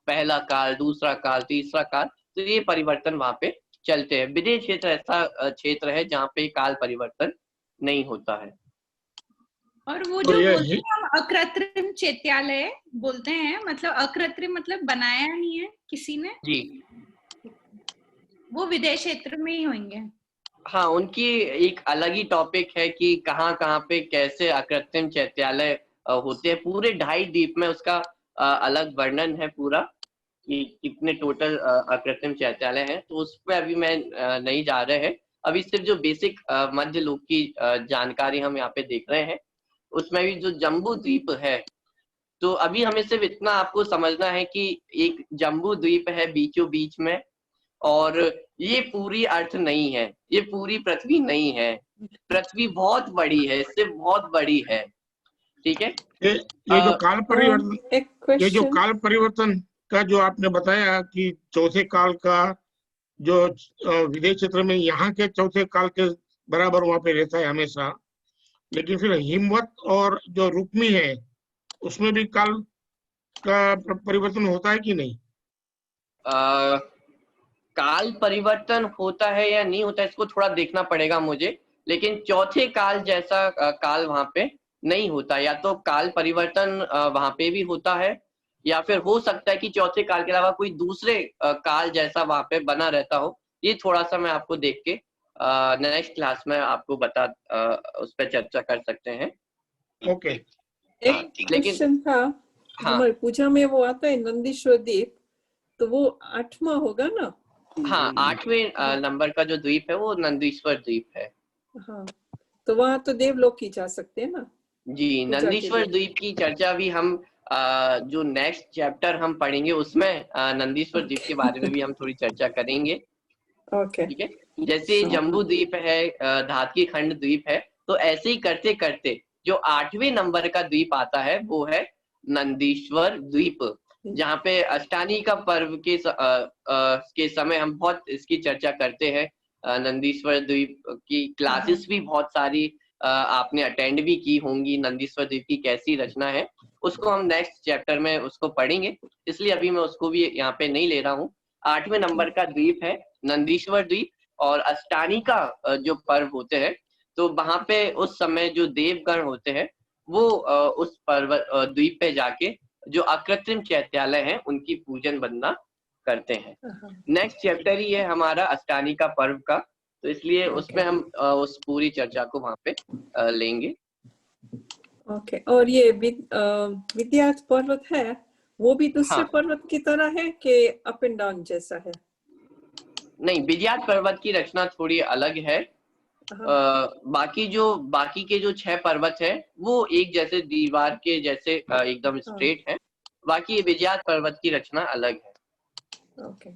पहला काल, दूसरा काल, तीसरा काल, तो ये परिवर्तन वहां पे चलते हैं। विदेश क्षेत्र ऐसा क्षेत्र है जहाँ पे काल परिवर्तन नहीं होता है। और वो जो बोलते हैं हम अकृत्रिम चैत्यालय बोलते हैं, मतलब अकृत्रिम मतलब बनाया नहीं है किसी ने जी, वो विदेश क्षेत्र में ही होंगे। हाँ, उनकी एक अलग ही टॉपिक है कि कहाँ कहाँ पे कैसे अकृत्रिम चैत्यालय होते हैं। पूरे 2.5 द्वीप में उसका अलग वर्णन है पूरा कि कितने टोटल अकृत्रिम चैत्यालय हैं। तो उस पर अभी मैं नहीं जा रहे हैं। अभी सिर्फ जो बेसिक मध्य लोक की जानकारी हम यहाँ पे देख रहे हैं, उसमें भी जो जम्बू द्वीप है, तो अभी हमें सिर्फ इतना आपको समझना है कि एक जम्बू द्वीप है बीचों बीच में, और ये पूरी अर्थ नहीं है, ये पूरी पृथ्वी नहीं है। पृथ्वी बहुत बड़ी है, इससे बहुत बड़ी है, ठीक है। ये जो काल परिवर्तन, ये जो काल परिवर्तन का जो आपने बताया कि चौथे काल का जो विदेश क्षेत्र में यहाँ के चौथे काल के बराबर वहां पे रहता है हमेशा, लेकिन फिर हिमवत और जो रुक्मी है उसमें भी काल का परिवर्तन होता है कि नहीं? काल परिवर्तन होता है या नहीं होता है इसको थोड़ा देखना पड़ेगा मुझे, लेकिन चौथे काल जैसा काल वहां पे नहीं होता, या तो काल परिवर्तन वहां पे भी होता है, या फिर हो सकता है कि चौथे काल के अलावा कोई दूसरे काल जैसा वहां पे बना रहता हो। ये थोड़ा सा मैं आपको देख के नेक्स्ट क्लास में आपको उस पर चर्चा कर सकते हैं। ओके। एक क्वेश्चन था, हमारी पूजा में वो आता है नंदीश्वर द्वीप, तो वो 8वां होगा ना? हाँ, 8वें नंबर का जो द्वीप है वो नंदीश्वर द्वीप है। हाँ, तो वहां तो देवलोक ही जा सकते हैं ना? जी, नंदीश्वर द्वीप की चर्चा भी हम जो नेक्स्ट चैप्टर हम पढ़ेंगे उसमें नंदीश्वर द्वीप के बारे में भी हम थोड़ी चर्चा करेंगे। ओके, ठीक है, जैसे जम्बू द्वीप है, धातकी खंड द्वीप है, तो ऐसे ही करते करते जो 8वें नंबर का द्वीप आता है वो है नंदीश्वर द्वीप, जहाँ पे अष्टानी का पर्व के समय हम बहुत इसकी चर्चा करते हैं। नंदीश्वर द्वीप की क्लासेस भी बहुत सारी आपने अटेंड भी की होंगी। नंदीश्वर द्वीप की कैसी रचना है उसको हम नेक्स्ट चैप्टर में उसको पढ़ेंगे, इसलिए अभी मैं उसको भी यहाँ पे नहीं ले रहा हूँ। 8वें नंबर का द्वीप है नंदीश्वर द्वीप, और अष्टानी का जो पर्व होते हैं तो वहां पे उस समय जो देवगण होते हैं वो उस पर्वत द्वीप पे जाके जो अकृत्रिम चैत्यालय हैं उनकी पूजन वंदना करते हैं। नेक्स्ट चैप्टर ही है हमारा अष्टानी का पर्व का, तो इसलिए उसमें हम उस पूरी चर्चा को वहां पे लेंगे। ओके। और ये विद्या पर्वत है, वो भी दूसरे पर्वत की तरह है कि अप एंड डाउन जैसा है? नहीं, विद्यात पर्वत की रचना थोड़ी अलग है। बाकी के जो 6 पर्वत है वो एक जैसे दीवार के जैसे एकदम स्ट्रेट है, बाकी विद्यात पर्वत की रचना अलग है। ओके।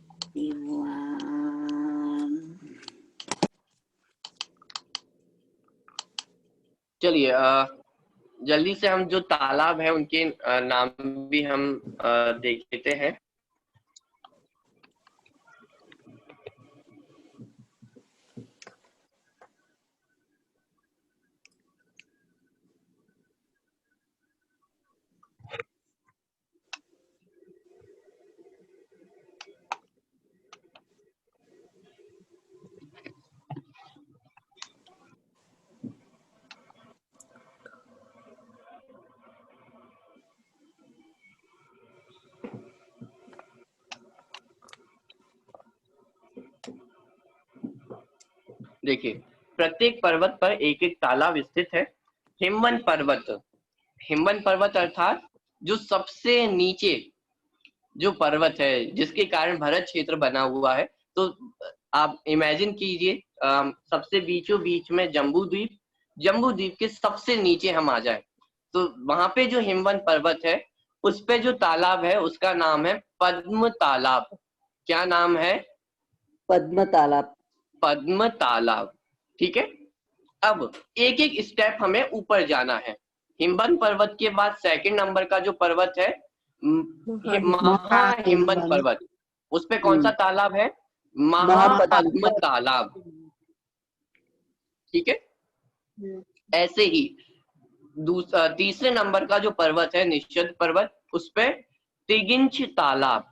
चलिए जल्दी से हम जो तालाब है उनके नाम भी हम देख लेते हैं। देखिए, प्रत्येक पर्वत पर एक एक तालाब स्थित है। हिमवंत पर्वत अर्थात जो सबसे नीचे जो पर्वत है जिसके कारण भरत क्षेत्र बना हुआ है, तो आप इमेजिन कीजिए सबसे बीचों बीच में जम्बू द्वीप के सबसे नीचे हम आ जाए तो वहां पे जो हिमवंत पर्वत है उस पे जो तालाब है उसका नाम है पद्म तालाब। क्या नाम है? पद्म तालाब। ठीक है, अब एक एक स्टेप हमें ऊपर जाना है। हिमवंत पर्वत के बाद सेकंड नंबर का जो पर्वत है महाहिमवंत पर्वत, उस पे कौन सा तालाब है? महापद्म तालाब। ठीक है, ऐसे ही तीसरे नंबर का जो पर्वत है निषद पर्वत, उस पे तिगिंच तालाब।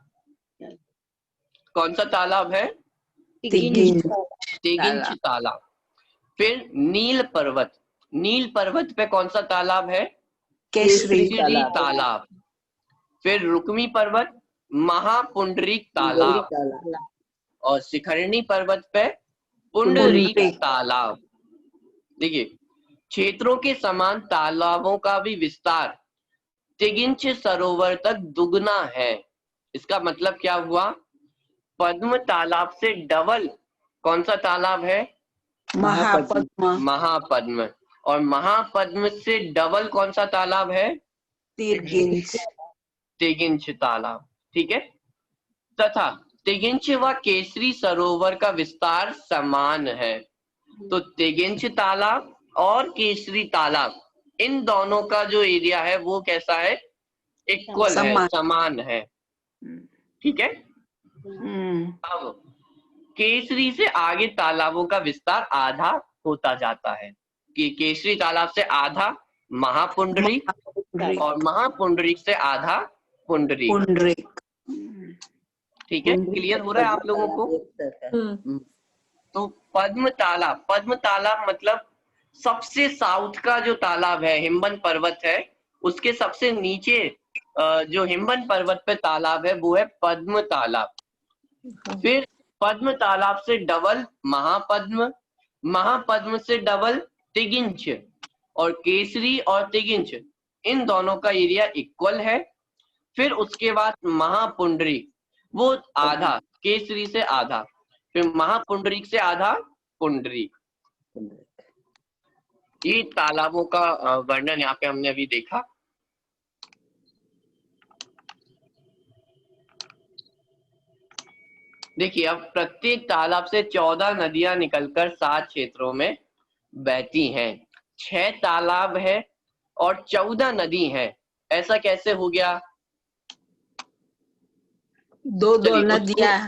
कौन सा तालाब है? तिगिंच तालाब। फिर नील पर्वत पे कौन सा तालाब है? केसरी तालाब। फिर रुक्मी पर्वत महापुंडरीक तालाब, और शिखरणी पर्वत पे पुंडरीक तालाब। देखिए, क्षेत्रों के समान तालाबों का भी विस्तार तिगिंच सरोवर तक दुगना है। इसका मतलब क्या हुआ? पद्म तालाब से डबल कौन सा तालाब है? महापद्म। और महापद्म से डबल कौन सा तालाब है? तिगिंच तालाब। ठीक है, तथा तिगिंच व केसरी सरोवर का विस्तार समान है। तो तिगिंच तालाब और केसरी तालाब, इन दोनों का जो एरिया है वो कैसा है? इक्वल है, समान है। ठीक है, अब केसरी से आगे तालाबों का विस्तार आधा होता जाता है कि केसरी तालाब से आधा महापुंडरीक और महापुंडरीक से आधा पुंडरीक। ठीक है, क्लियर हो रहा है आप लोगों को? तो पद्म तालाब मतलब सबसे साउथ का जो तालाब है, हिमबन पर्वत है, उसके सबसे नीचे जो हिमबन पर्वत पे तालाब है वो है पद्म तालाब। फिर पद्म तालाब से डबल महापद्म, महापद्म से डबल तिगिंच, और केसरी और तिगिंच इन दोनों का एरिया इक्वल है। फिर उसके बाद महापुंडरीक, वो आधा, केसरी से आधा, फिर महापुंडरीक से आधा पुंडरीक। ये तालाबों का वर्णन यहाँ पे हमने अभी देखा। देखिए, अब प्रत्येक तालाब से 14 नदियां निकलकर 7 क्षेत्रों में बहती हैं। 6 तालाब है और 14 नदी है, ऐसा कैसे हो गया? दो चलिए, नदियां,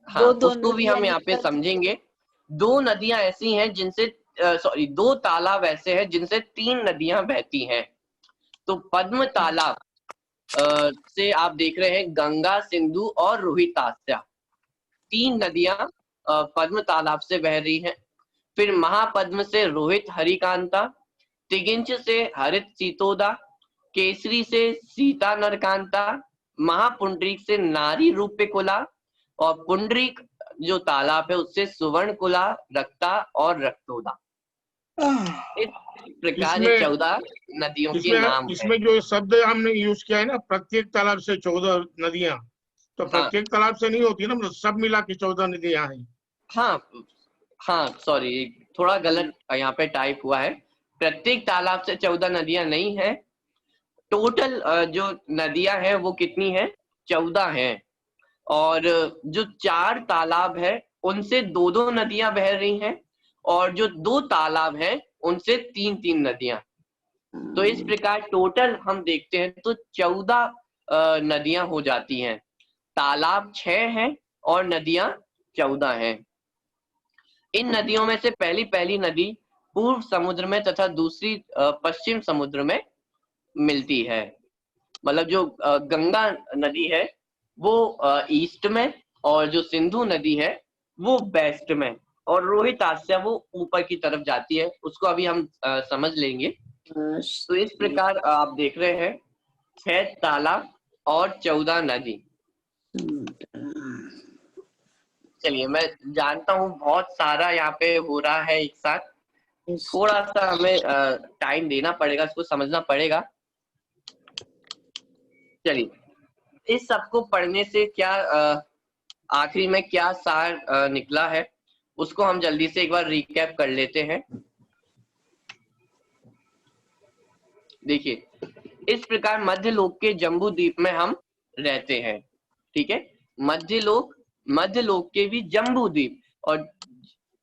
हाँ, उसको भी हम यहाँ पे समझेंगे। 2 नदियां ऐसी हैं जिनसे 2 तालाब ऐसे हैं जिनसे 3 नदियां बहती हैं। तो पद्म तालाब से आप देख रहे हैं गंगा, सिंधु और रोहितास्या, 3 नदियां पद्म तालाब से बह रही हैं। फिर महापद्म से रोहित हरिकांता, तिगिंच से हरित सीतोदा, केसरी से सीता नरकांता, महापुंडरीक से नारी रूप्यकुला, और पुंडरीक जो तालाब है उससे सुवर्ण कुला, रक्ता और रक्तोदा। इस प्रकार 14 नदियों के नाम है। इसमें जो शब्द हमने यूज किया है ना, प्रत्येक तालाब से 14 नदियां, तो प्रत्येक तालाब से नहीं होती ना, मतलब सब मिला के 14 नदियां हैं। हाँ, सॉरी, थोड़ा गलत यहाँ पे टाइप हुआ है। प्रत्येक तालाब से 14 नदियां नहीं है। टोटल जो नदियां हैं वो कितनी है? 14 हैं। और जो 4 तालाब है उनसे 2-2 नदियां बह रही हैं, और जो 2 तालाब हैं उनसे 3-3 नदियां। तो इस प्रकार टोटल हम देखते हैं तो 14 नदियां हो जाती हैं। तालाब 6 हैं और नदियां 14 हैं। इन नदियों में से पहली नदी पूर्व समुद्र में तथा दूसरी पश्चिम समुद्र में मिलती है। मतलब जो गंगा नदी है वो ईस्ट में, और जो सिंधु नदी है वो वेस्ट में, और रोहितास्या वो ऊपर की तरफ जाती है। उसको अभी हम समझ लेंगे। तो इस प्रकार आप देख रहे हैं 6 तालाब और 14 नदी। चलिए, मैं जानता हूँ बहुत सारा यहाँ पे हो रहा है एक साथ, थोड़ा सा हमें टाइम देना पड़ेगा, इसको समझना पड़ेगा। चलिए, इस सबको पढ़ने से क्या आखिरी में क्या सार निकला है उसको हम जल्दी से एक बार रिकैप कर लेते हैं। देखिए, इस प्रकार मध्यलोक के जम्बू द्वीप में हम रहते हैं। ठीक है, मध्यलोक के भी जम्बू द्वीप, और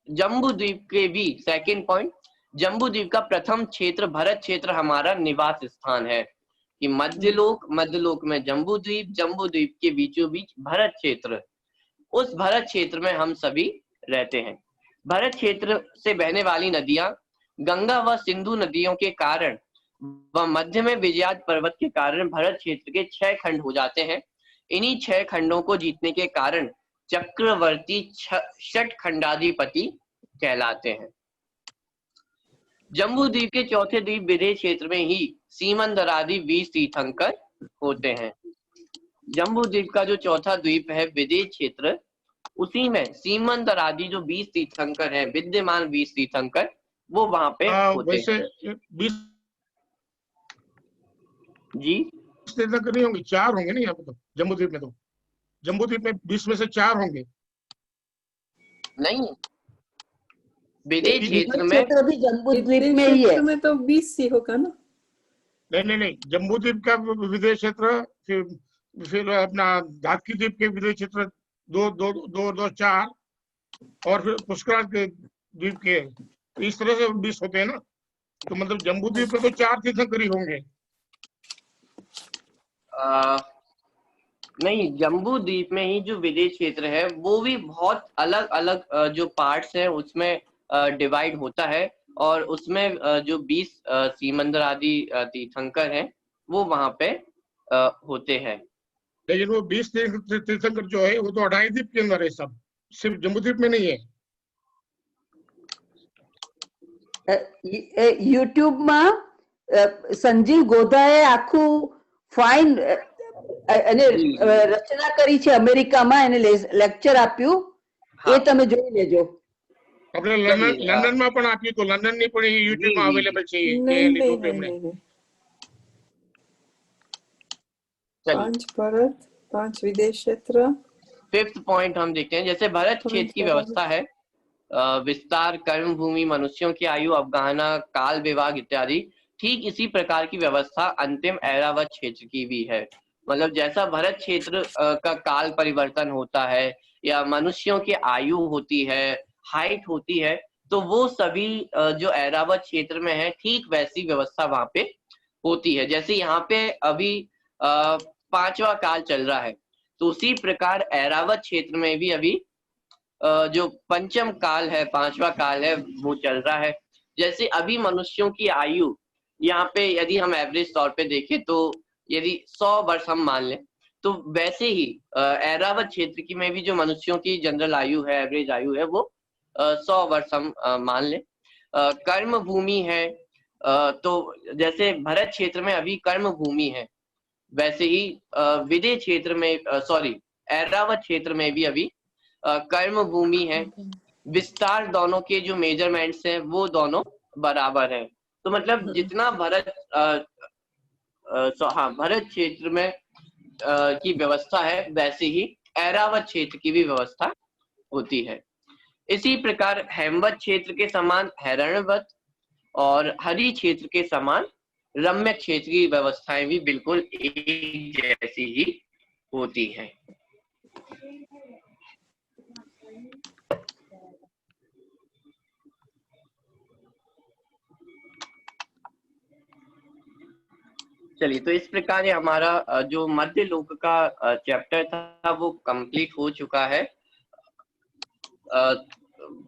जम्बू द्वीप के भी सेकंड पॉइंट, जम्बू द्वीप का प्रथम क्षेत्र भरत क्षेत्र हमारा निवास स्थान है। कि मध्यलोक में जम्बू द्वीप के बीचों बीच भरत क्षेत्र, उस भरत क्षेत्र में हम सभी रहते हैं। भरत क्षेत्र से बहने वाली नदियां गंगा व सिंधु नदियों के कारण व मध्य में विजयाद पर्वत के कारण भरत क्षेत्र के 6 खंड हो जाते हैं। इन्हीं 6 खंडों को जीतने के कारण चक्रवर्ती षट खंडाधिपति कहलाते हैं। जम्बू द्वीप के चौथे द्वीप विदेह क्षेत्र में ही सीमंदर आदि 20 तीर्थंकर होते हैं। जम्बू द्वीप का जो चौथा द्वीप है विदेह क्षेत्र, उसी में सीमंदर आदि जो 20 तीर्थंकर हैं, विद्यमान 20 तीर्थंकर, वो वहां पे होते हैं। 20 जी, तीर्थंकर नहीं होंगे, 4 होंगे ना यहाँ पे। तो जम्बू द्वीप में 20 में से 4 होंगे। नहीं, विदेह क्षेत्र में भी जम्बू द्वीप में ही है। में तो 20 ही होगा ना? नहीं, जम्बू द्वीप का विदेह क्षेत्र, फिर अपना धातकी द्वीप के विदेह क्षेत्र 2 4, और फिर पुष्कर के द्वीप के, इस तरह से 20 होते हैं ना। तो मतलब जम्बू द्वीप में तो 4 तीर्थंकर ही होंगे। नहीं, जम्बू द्वीप में ही जो विदेह क्षेत्र है वो भी बहुत अलग अलग जो पार्ट्स हैं उसमें डिवाइड होता है, और उसमें जो 20 सीमंदर आदि तीर्थंकर हैं वो वहां पे होते हैं। लेकिन वो 20 तीर्थंकर जो है वो तो 28 द्वीप के अंदर है, सब सिर्फ जम्बू द्वीप में नहीं है। યુટ્યુબમાં સંજીવ ગોધાએ આખું ફાઇન અને જી. રચના કરી છે અમેરિકામાં, એને લેક્ચર આપ્યું, એ હા. તમે જોઈ લેજો. આપણે ચલીએ, લંડનમાં પણ આપ્યું હતું, લંડનની પણ યુટ્યુબમાં જી, અવેલેબલ છે એ नहीं લીધું नहीं હતું नहीं એમણે. नहीं नहीं। चलिए 5 भारत, 5 विदेश क्षेत्र। 5th पॉइंट हम देखते हैं। जैसे भारत क्षेत्र की व्यवस्था है, विस्तार, कर्म भूमि, मनुष्यों की आयु, अवगाहना, काल विभाग इत्यादि, ठीक इसी प्रकार की व्यवस्था अंतिम ऐरावत क्षेत्र की भी है। मतलब जैसा भरत क्षेत्र का काल परिवर्तन होता है या मनुष्यों की आयु होती है, हाइट होती है, तो वो सभी जो ऐरावत क्षेत्र में है ठीक वैसी व्यवस्था वहां पे होती है। जैसे यहाँ पे अभी 5वां काल चल रहा है, तो उसी प्रकार ऐरावत क्षेत्र में भी अभी जो पंचम काल है, 5वां काल है, वो चल रहा है। जैसे अभी मनुष्यों की आयु यहाँ पे यदि हम एवरेज तौर पे देखें तो यदि 100 वर्ष हम मान लें, तो वैसे ही ऐरावत क्षेत्र की में भी जो मनुष्यों की जनरल आयु है, एवरेज आयु है, वो 100 वर्ष हम मान लें। कर्म भूमि है, तो जैसे भरत क्षेत्र में अभी कर्म भूमि है, वैसे ही विदेह क्षेत्र में ऐरावत क्षेत्र में भी अभी कर्म भूमि है। विस्तार दोनों के जो मेजरमेंट्स हैं वो दोनों बराबर हैं। तो मतलब जितना भरत भरत क्षेत्र में की व्यवस्था है, वैसे ही ऐरावत क्षेत्र की भी व्यवस्था होती है। इसी प्रकार हेमवत क्षेत्र के समान हैरणवत और हरि क्षेत्र के समान रम्य क्षेत्र की व्यवस्थाएं भी बिल्कुल एक जैसी ही होती हैं। चलिए, तो इस प्रकार ये हमारा जो मध्य लोक का चैप्टर था वो कंप्लीट हो चुका है।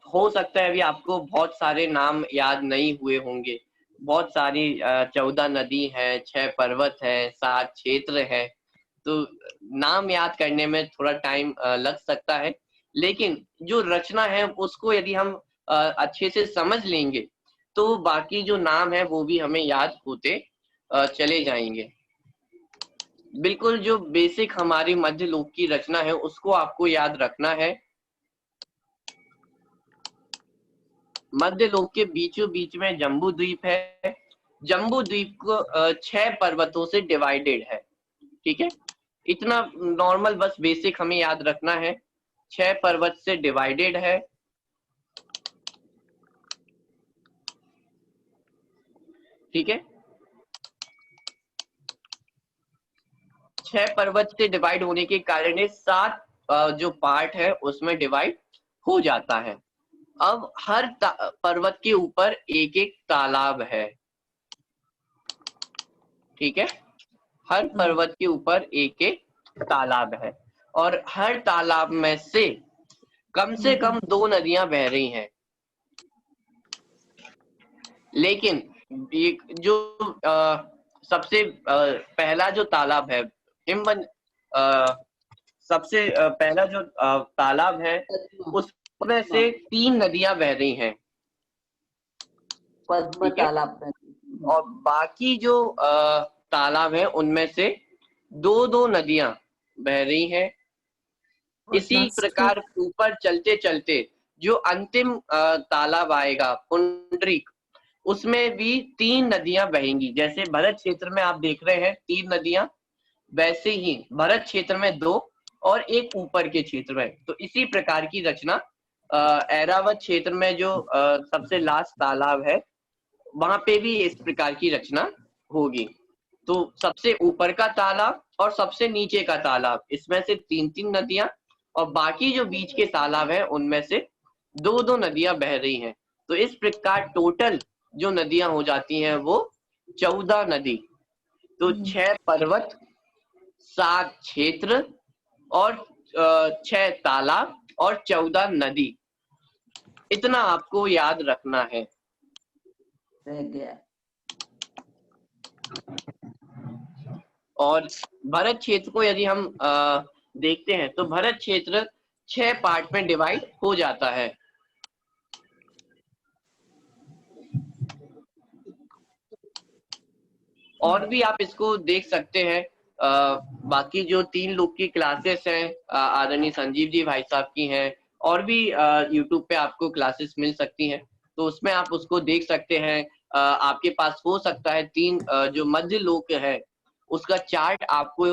हो सकता है अभी आपको बहुत सारे नाम याद नहीं हुए होंगे। बहुत सारी 14 नदी है, 6 पर्वत है, 7 क्षेत्र है, तो नाम याद करने में थोड़ा टाइम लग सकता है, लेकिन जो रचना है उसको यदि हम अच्छे से समझ लेंगे तो बाकी जो नाम है वो भी हमें याद होते चले जाएंगे। बिल्कुल जो बेसिक हमारी मध्य लोक की रचना है उसको आपको याद रखना है। मध्य लोक के बीचों बीच में जम्बू द्वीप है। जम्बू द्वीप को 6 पर्वतों से डिवाइडेड है। ठीक है, इतना नॉर्मल बस बेसिक हमें याद रखना है। 6 पर्वत से डिवाइडेड है। ठीक है, 6 पर्वत से डिवाइड होने के कारण 7 जो पार्ट है उसमें डिवाइड हो जाता है। अब हर पर्वत के ऊपर एक एक तालाब है। ठीक है, हर पर्वत के ऊपर एक एक तालाब है और हर तालाब में से कम 2 नदियां बह रही हैं। लेकिन जो सबसे पहला जो तालाब है हिमवन, सबसे पहला जो तालाब है उसमें से 3 नदियां बह रही हैं। पद्म ठीक है? तालाब में। और बाकी जो तालाब है उनमें से 2 नदियां बह रही हैं। इसी प्रकार ऊपर चलते चलते जो अंतिम तालाब आएगा पुंडरीक, उसमें भी 3 नदियां बहेंगी। जैसे भरत क्षेत्र में आप देख रहे हैं 3 नदियां, वैसे ही भरत क्षेत्र में 2 और एक ऊपर के क्षेत्र में। तो इसी प्रकार की रचना ऐरावत क्षेत्र में जो सबसे लास्ट तालाब है वहां पे भी इस प्रकार की रचना होगी। तो सबसे ऊपर का तालाब और सबसे नीचे का तालाब, इसमें से 3 नदियां, और बाकी जो बीच के तालाब है उनमें से 2 नदियां बह रही हैं। तो इस प्रकार टोटल जो नदियां हो जाती हैं वो 14 नदी। तो 6 पर्वत, 7 क्षेत्र और 6 तालाब और 14 नदी, इतना आपको याद रखना है। रह गया। और भरत क्षेत्र को यदि हम देखते हैं तो भरत क्षेत्र 6 पार्ट में डिवाइड हो जाता है। और भी आप इसको देख सकते हैं। बाकी जो 3 लोग की क्लासेस हैं, आदरणीय संजीव जी भाई साहब की हैं, और भी यूट्यूब पे आपको क्लासेस मिल सकती हैं, तो उसमें आप उसको देख सकते हैं। आपके पास हो सकता है 3 जो मध्य लोक है उसका चार्ट आपको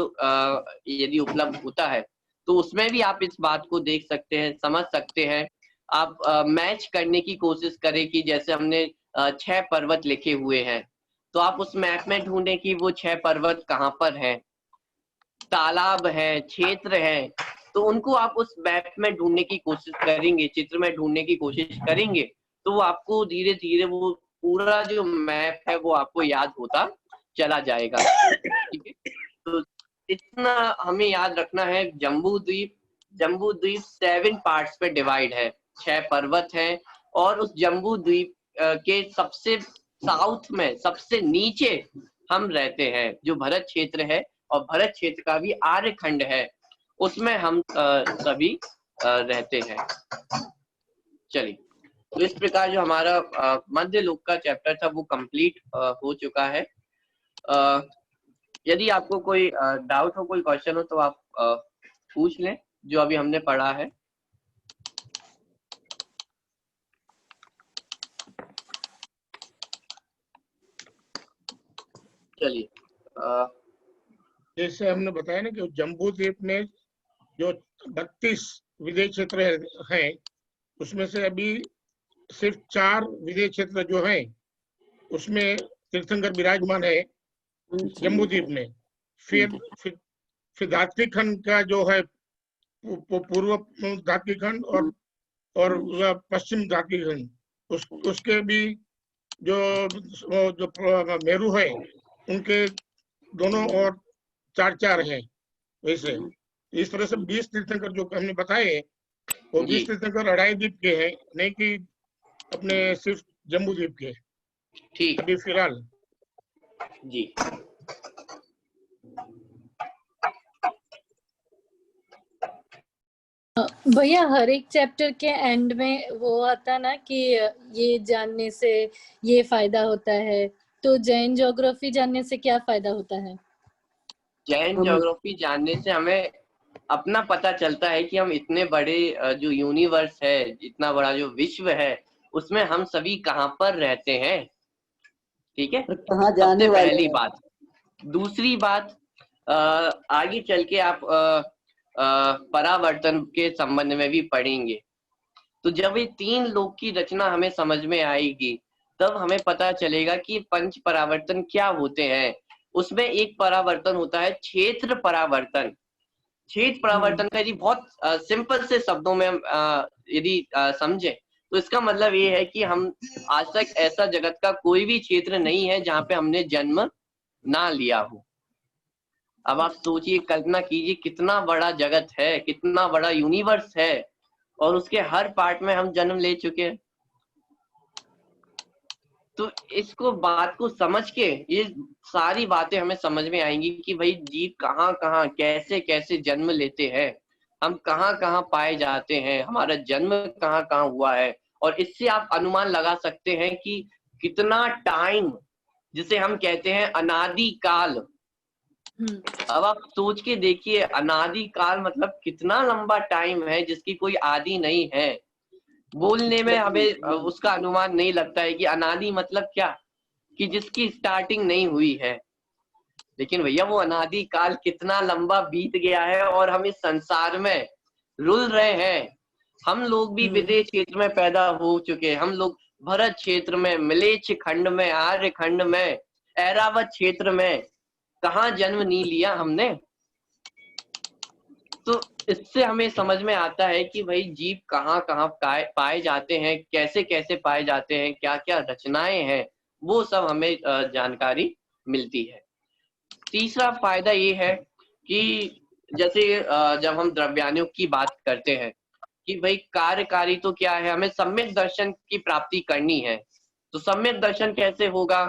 यदि उपलब्ध होता है तो उसमें भी आप इस बात को देख सकते हैं, समझ सकते हैं। आप मैच करने की कोशिश करें कि जैसे हमने 6 पर्वत लिखे हुए हैं, तो आप उस मैप में ढूंढें कि वो 6 पर्वत कहाँ पर हैं, तालाब है, क्षेत्र है, तो उनको आप उस मैप में ढूंढने की कोशिश करेंगे, चित्र में ढूंढने की कोशिश करेंगे, तो वो आपको धीरे धीरे वो पूरा जो मैप है वो आपको याद होता चला जाएगा। ठीक है, तो इतना हमें याद रखना है। जम्बू द्वीप 7 पार्ट्स पे डिवाइड है, 6 पर्वत है, और उस जम्बू द्वीप के सबसे साउथ में सबसे नीचे हम रहते हैं, जो भरत क्षेत्र है, और भरत क्षेत्र का भी आर्यखंड है, उसमें हम सभी रहते हैं। चलिए, तो इस प्रकार जो हमारा मध्य लोक का चैप्टर था वो कंप्लीट हो चुका है। यदि आपको कोई डाउट हो, कोई क्वेश्चन हो, तो आप पूछ लें जो अभी हमने पढ़ा है। चलिए, जैसे हमने बताया ना कि जम्बू द्वीप में जो 32 विदेश क्षेत्र हैं, उसमें से अभी सिर्फ 4 विदेश क्षेत्र जो हैं उसमें तीर्थंकर विराजमान है जम्बू द्वीप में। फिर धात्विक खंड का जो है पूर्व धात्विक खंड और पश्चिम धात्विक खंड, उसके भी जो मेरू है उनके दोनों और 4 हैं। वैसे इस तरह से 20 तीर्थंकर जो हमने बताए वो 20 तीर्थंकर अढ़ाई द्वीप के हैं, नहीं कि अपने सिर्फ जम्बू द्वीप के। ठीक, अभी फिलहाल जी। भैया, हर एक चैप्टर के एंड में वो आता ना कि ये जानने से ये फायदा होता है, तो जैन ज्योग्राफी जानने से क्या फायदा होता है? जैन ज्योग्राफी जानने से हमें अपना पता चलता है कि हम इतने बड़े जो यूनिवर्स है, इतना बड़ा जो विश्व है, उसमें हम सभी कहाँ पर रहते हैं। ठीक है, कहाँ जाने सबसे वाले पहली हैं। बात। दूसरी बात, आगे चल के आप परावर्तन के संबंध में भी पढ़ेंगे, तो जब ये 3 लोक की रचना हमें समझ में आएगी तब हमें पता चलेगा कि पंच परावर्तन क्या होते हैं। उसमें एक परावर्तन होता है क्षेत्र परावर्तन। क्षेत्र परावर्तन का यदि बहुत सिंपल से शब्दों में यदि समझे तो इसका मतलब ये है कि हम आज तक ऐसा जगत का कोई भी क्षेत्र नहीं है जहाँ पे हमने जन्म ना लिया हो। अब आप सोचिए, कल्पना कीजिए कितना बड़ा जगत है, कितना बड़ा यूनिवर्स है, और उसके हर पार्ट में हम जन्म ले चुके हैं। तो इसको बात को समझ के ये सारी बातें हमें समझ में आएंगी कि भाई जीव कहाँ कहाँ कैसे कैसे जन्म लेते हैं, हम कहाँ कहाँ पाए जाते हैं, हमारा जन्म कहाँ कहाँ हुआ है, और इससे आप अनुमान लगा सकते हैं कि कितना टाइम, जिसे हम कहते हैं अनादि काल। अब आप सोच के देखिए, अनादि काल मतलब कितना लंबा टाइम है जिसकी कोई आदि नहीं है। बोलने में हमें उसका अनुमान नहीं लगता है कि अनादि मतलब क्या, कि जिसकी स्टार्टिंग नहीं हुई है। लेकिन भैया वो अनादि काल कितना लंबा बीत गया है और हम इस संसार में रुल रहे हैं। हम लोग भी विदेश क्षेत्र में पैदा हो चुके हैं, हम लोग भरत क्षेत्र में, मिलेच्छ खंड में, आर्य खंड में, ऐरावत क्षेत्र में, कहाँ जन्म नहीं लिया हमने। तो इससे हमें समझ में आता है कि भाई जीव कहाँ कहाँ पाए जाते हैं, कैसे कैसे पाए जाते हैं, क्या क्या रचनाएं हैं, वो सब हमें जानकारी मिलती है। तीसरा फायदा ये है कि जैसे जब हम द्रव्यानुग की बात करते हैं कि भाई कार्यकारी तो क्या है, हमें सम्यक दर्शन की प्राप्ति करनी है। तो सम्यक दर्शन कैसे होगा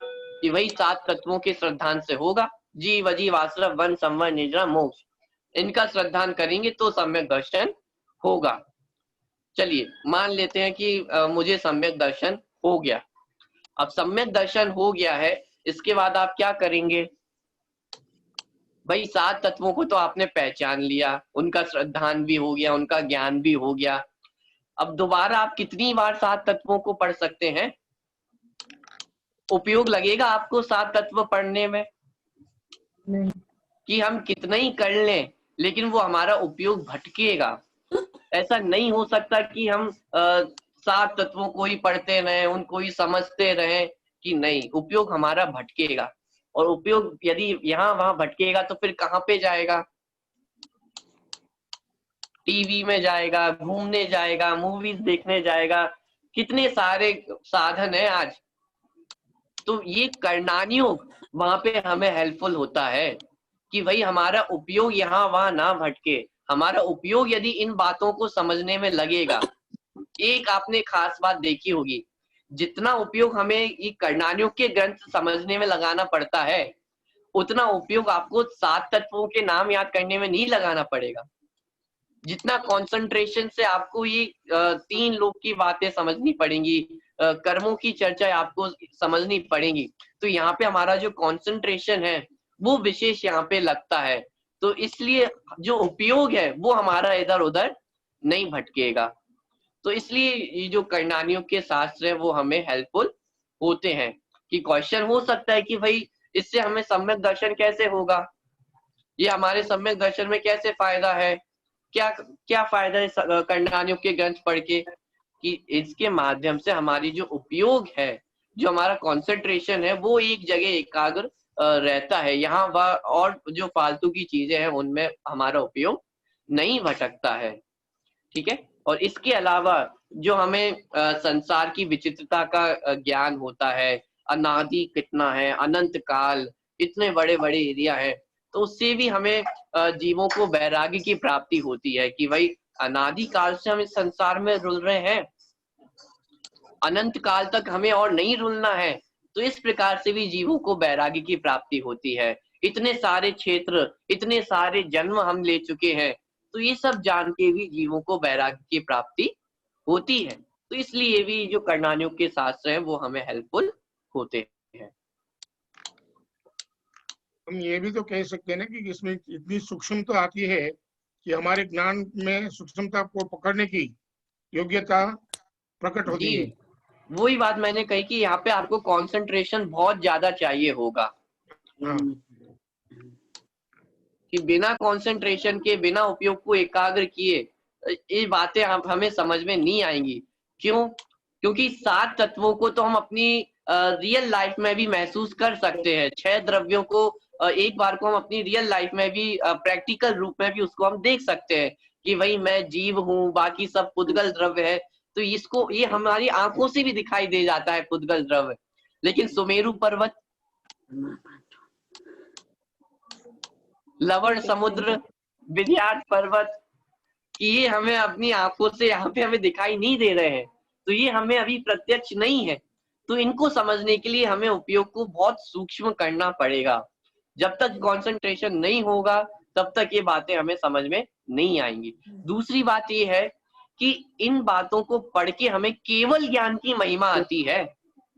कि भाई 7 तत्वों के श्रद्धान से होगा। जीव अजीव आश्रव वन संवर निद्रा मोक्ष, इनका श्रद्धान करेंगे तो सम्यक दर्शन होगा। चलिए मान लेते हैं कि मुझे सम्यक दर्शन हो गया। अब सम्यक दर्शन हो गया है, इसके बाद आप क्या करेंगे? भाई 7 तत्वों को तो आपने पहचान लिया, उनका श्रद्धान भी हो गया, उनका ज्ञान भी हो गया। अब दोबारा आप कितनी बार 7 तत्वों को पढ़ सकते हैं? उपयोग लगेगा आपको 7 तत्व पढ़ने में? नहीं। कि हम कितना ही कर लें लेकिन वो हमारा उपयोग भटकेगा। ऐसा नहीं हो सकता कि हम 7 तत्वों को ही पढ़ते रहें, उनको ही समझते रहें, कि नहीं, उपयोग हमारा भटकेगा। और उपयोग यदि यहाँ वहां भटकेगा तो फिर कहाँ पे जाएगा? टीवी में जाएगा, घूमने जाएगा, मूवीज देखने जाएगा, कितने सारे साधन है आज। तो ये कर्णानुयोग वहां पे हमें हेल्पफुल होता है कि भाई हमारा उपयोग यहाँ वहां ना भटके। हमारा उपयोग यदि इन बातों को समझने में लगेगा, एक आपने खास बात देखी होगी, जितना उपयोग हमें ये कर्णानुयोग के ग्रंथ समझने में लगाना पड़ता है, उतना उपयोग आपको 7 तत्वों के नाम याद करने में नहीं लगाना पड़ेगा। जितना कंसंट्रेशन से आपको ये 3 लोक की बातें समझनी पड़ेंगी, कर्मों की चर्चा आपको समझनी पड़ेगी, तो यहाँ पे हमारा जो कंसंट्रेशन है वो विशेष यहाँ पे लगता है। तो इसलिए जो उपयोग है वो हमारा इधर उधर नहीं भटकेगा। तो इसलिए ये जो कर्णानुयोग के शास्त्र है वो हमें हेल्पफुल होते हैं। कि क्वेश्चन हो सकता है कि भाई इससे हमें सम्यक दर्शन कैसे होगा, ये हमारे सम्यक दर्शन में कैसे फायदा है, क्या फायदा है कर्णानुयोग के ग्रंथ पढ़ के? कि इसके माध्यम से हमारी जो उपयोग है, जो हमारा कंसंट्रेशन है, वो एक जगह एकाग्र रहता है। यहाँ वह और जो फालतू की चीजें हैं उनमें हमारा उपयोग नहीं भटकता है। ठीक है। और इसके अलावा जो हमें संसार की विचित्रता का ज्ञान होता है, अनादि कितना है, अनंत काल, इतने बड़े बड़े एरिया है, तो उससे भी हमें जीवों को वैराग्य की प्राप्ति होती है कि भाई अनादि काल से हम इस संसार में रुल रहे हैं, अनंत काल तक हमें और नहीं रुलना है। तो इस प्रकार से भी जीवों को वैराग्य की प्राप्ति होती है। इतने सारे क्षेत्र, इतने सारे जन्म हम ले चुके हैं, तो ये सब जान के भी जीवों को वैराग्य की प्राप्ति होती है। तो इसलिए भी जो कर्णानुयोग के शास्त्र हैं वो हमें हेल्पफुल होते हैं। हम ये भी तो कह सकते हैं ना कि इसमें इतनी सूक्ष्मता आती है कि हमारे ज्ञान में सूक्ष्मता को पकड़ने की योग्यता प्रकट होती है। वही बात मैंने कही कि यहाँ पे आपको कंसंट्रेशन बहुत ज्यादा चाहिए होगा। हाँ। कि बिना कंसंट्रेशन के, बिना उपयोग को एकाग्र किए ये बातें हमें समझ में नहीं आएंगी। क्यों? क्योंकि 7 तत्वों को तो हम अपनी रियल लाइफ में भी महसूस कर सकते हैं। 6 द्रव्यों को एक बार को हम अपनी रियल लाइफ में भी प्रैक्टिकल रूप में भी उसको हम देख सकते हैं कि भाई मैं जीव हूँ, बाकी सब पुद्गल द्रव्य है। तो इसको ये हमारी आंखों से भी दिखाई दे जाता है पुद्गल द्रव्य। लेकिन सुमेरु पर्वत, लवण समुद्र, विंध्याचल पर्वत, ये हमें अपनी आंखों से यहाँ पे हमें दिखाई नहीं दे रहे हैं, तो ये हमें अभी प्रत्यक्ष नहीं है। तो इनको समझने के लिए हमें उपयोग को बहुत सूक्ष्म करना पड़ेगा। जब तक कंसंट्रेशन नहीं होगा तब तक ये बातें हमें समझ में नहीं आएंगी। दूसरी बात ये है कि इन बातों को पढ़ के हमें केवल ज्ञान की महिमा आती है।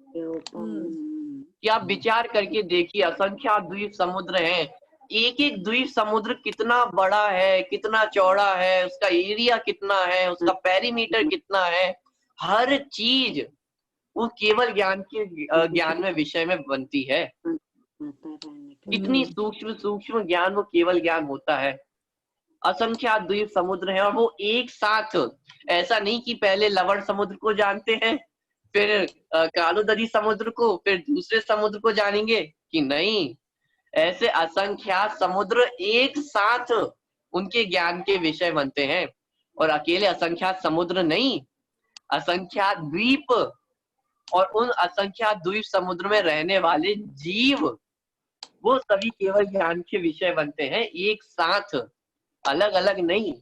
कि आप विचार करके देखिए, असंख्यात द्वीप समुद्र हैं, एक एक द्वीप समुद्र कितना बड़ा है, कितना चौड़ा है, उसका एरिया कितना है, उसका पेरीमीटर कितना है, हर चीज वो केवल ज्ञान में विषय में बनती है। इतनी सूक्ष्म ज्ञान वो केवल ज्ञान होता है। असंख्यात द्वीप समुद्र है और वो एक साथ, ऐसा नहीं कि पहले लवण समुद्र को जानते हैं, फिर कालोदरी समुद्र को, फिर दूसरे समुद्र को जानेंगे, कि नहीं, ऐसे असंख्यात समुद्र एक साथ उनके ज्ञान के विषय बनते हैं। और अकेले असंख्यात समुद्र नहीं, असंख्यात द्वीप, और उन असंख्यात द्वीप समुद्र में रहने वाले जीव, वो सभी केवल ज्ञान के विषय बनते हैं, एक साथ, अलग अलग नहीं।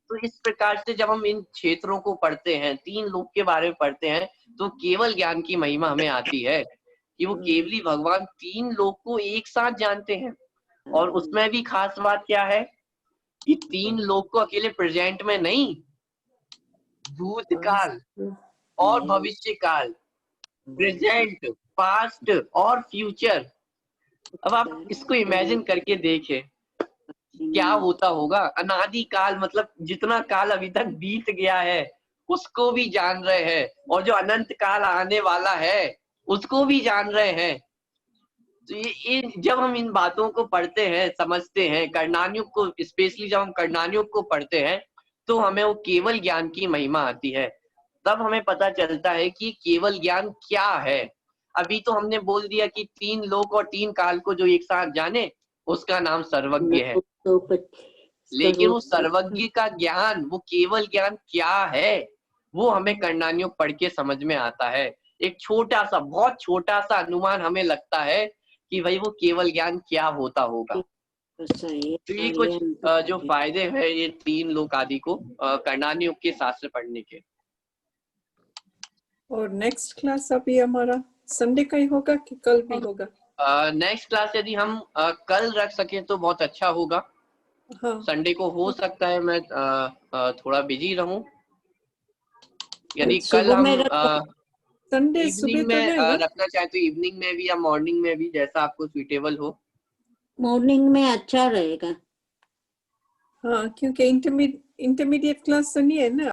तो इस प्रकार से जब हम इन क्षेत्रों को पढ़ते हैं, 3 लोक के बारे में पढ़ते हैं, तो केवल ज्ञान की महिमा हमें आती है कि वो केवली भगवान 3 लोक को एक साथ जानते हैं। और उसमें भी खास बात क्या है कि 3 लोक को अकेले प्रेजेंट में नहीं, भूतकाल और भविष्य काल, प्रेजेंट, पास्ट और फ्यूचर। अब आप इसको इमेजिन करके देखें क्या होता होगा। अनादि काल मतलब जितना काल अभी तक बीत गया है उसको भी जान रहे हैं, और जो अनंत काल आने वाला है उसको भी जान रहे हैं। तो ये जब हम इन बातों को पढ़ते हैं, समझते हैं, कर्णानुयुग को स्पेशली जब हम कर्णानुयुग को पढ़ते हैं तो हमें वो केवल ज्ञान की महिमा आती है। तब हमें पता चलता है कि केवल ज्ञान क्या है। अभी तो हमने बोल दिया कि 3 लोक और 3 काल को जो एक साथ जाने उसका नाम सर्वज्ञ है, लेकिन वो सर्वज्ञ का ज्ञान, वो केवल ज्ञान क्या है, वो हमें कर्णानुयुग पढ़ के समझ में आता है। एक छोटा सा, बहुत छोटा सा अनुमान हमें लगता है कि भाई वो केवल ज्ञान क्या होता होगा। तो ये कुछ जो फायदे हैं ये 3 लोक आदि को कर्णानुयुग के शास्त्र पढ़ने के। और नेक्स्ट क्लास अभी हमारा संडे का ही होगा कि कल भी होगा? नेक्स्ट क्लास यदि हम कल रख सके तो बहुत अच्छा होगा। हाँ, संडे को हो सकता है मैं थोड़ा बिजी रहूं। यदि कल हम संडे सुबह इवनिंग तो में रहेगा? रखना चाहे तो इवनिंग में भी या मॉर्निंग में भी, जैसा आपको सुइटेबल हो। मॉर्निंग में अच्छा रहेगा। हाँ, क्योंकि इंटरमीडिएट क्लास तो नहीं है ना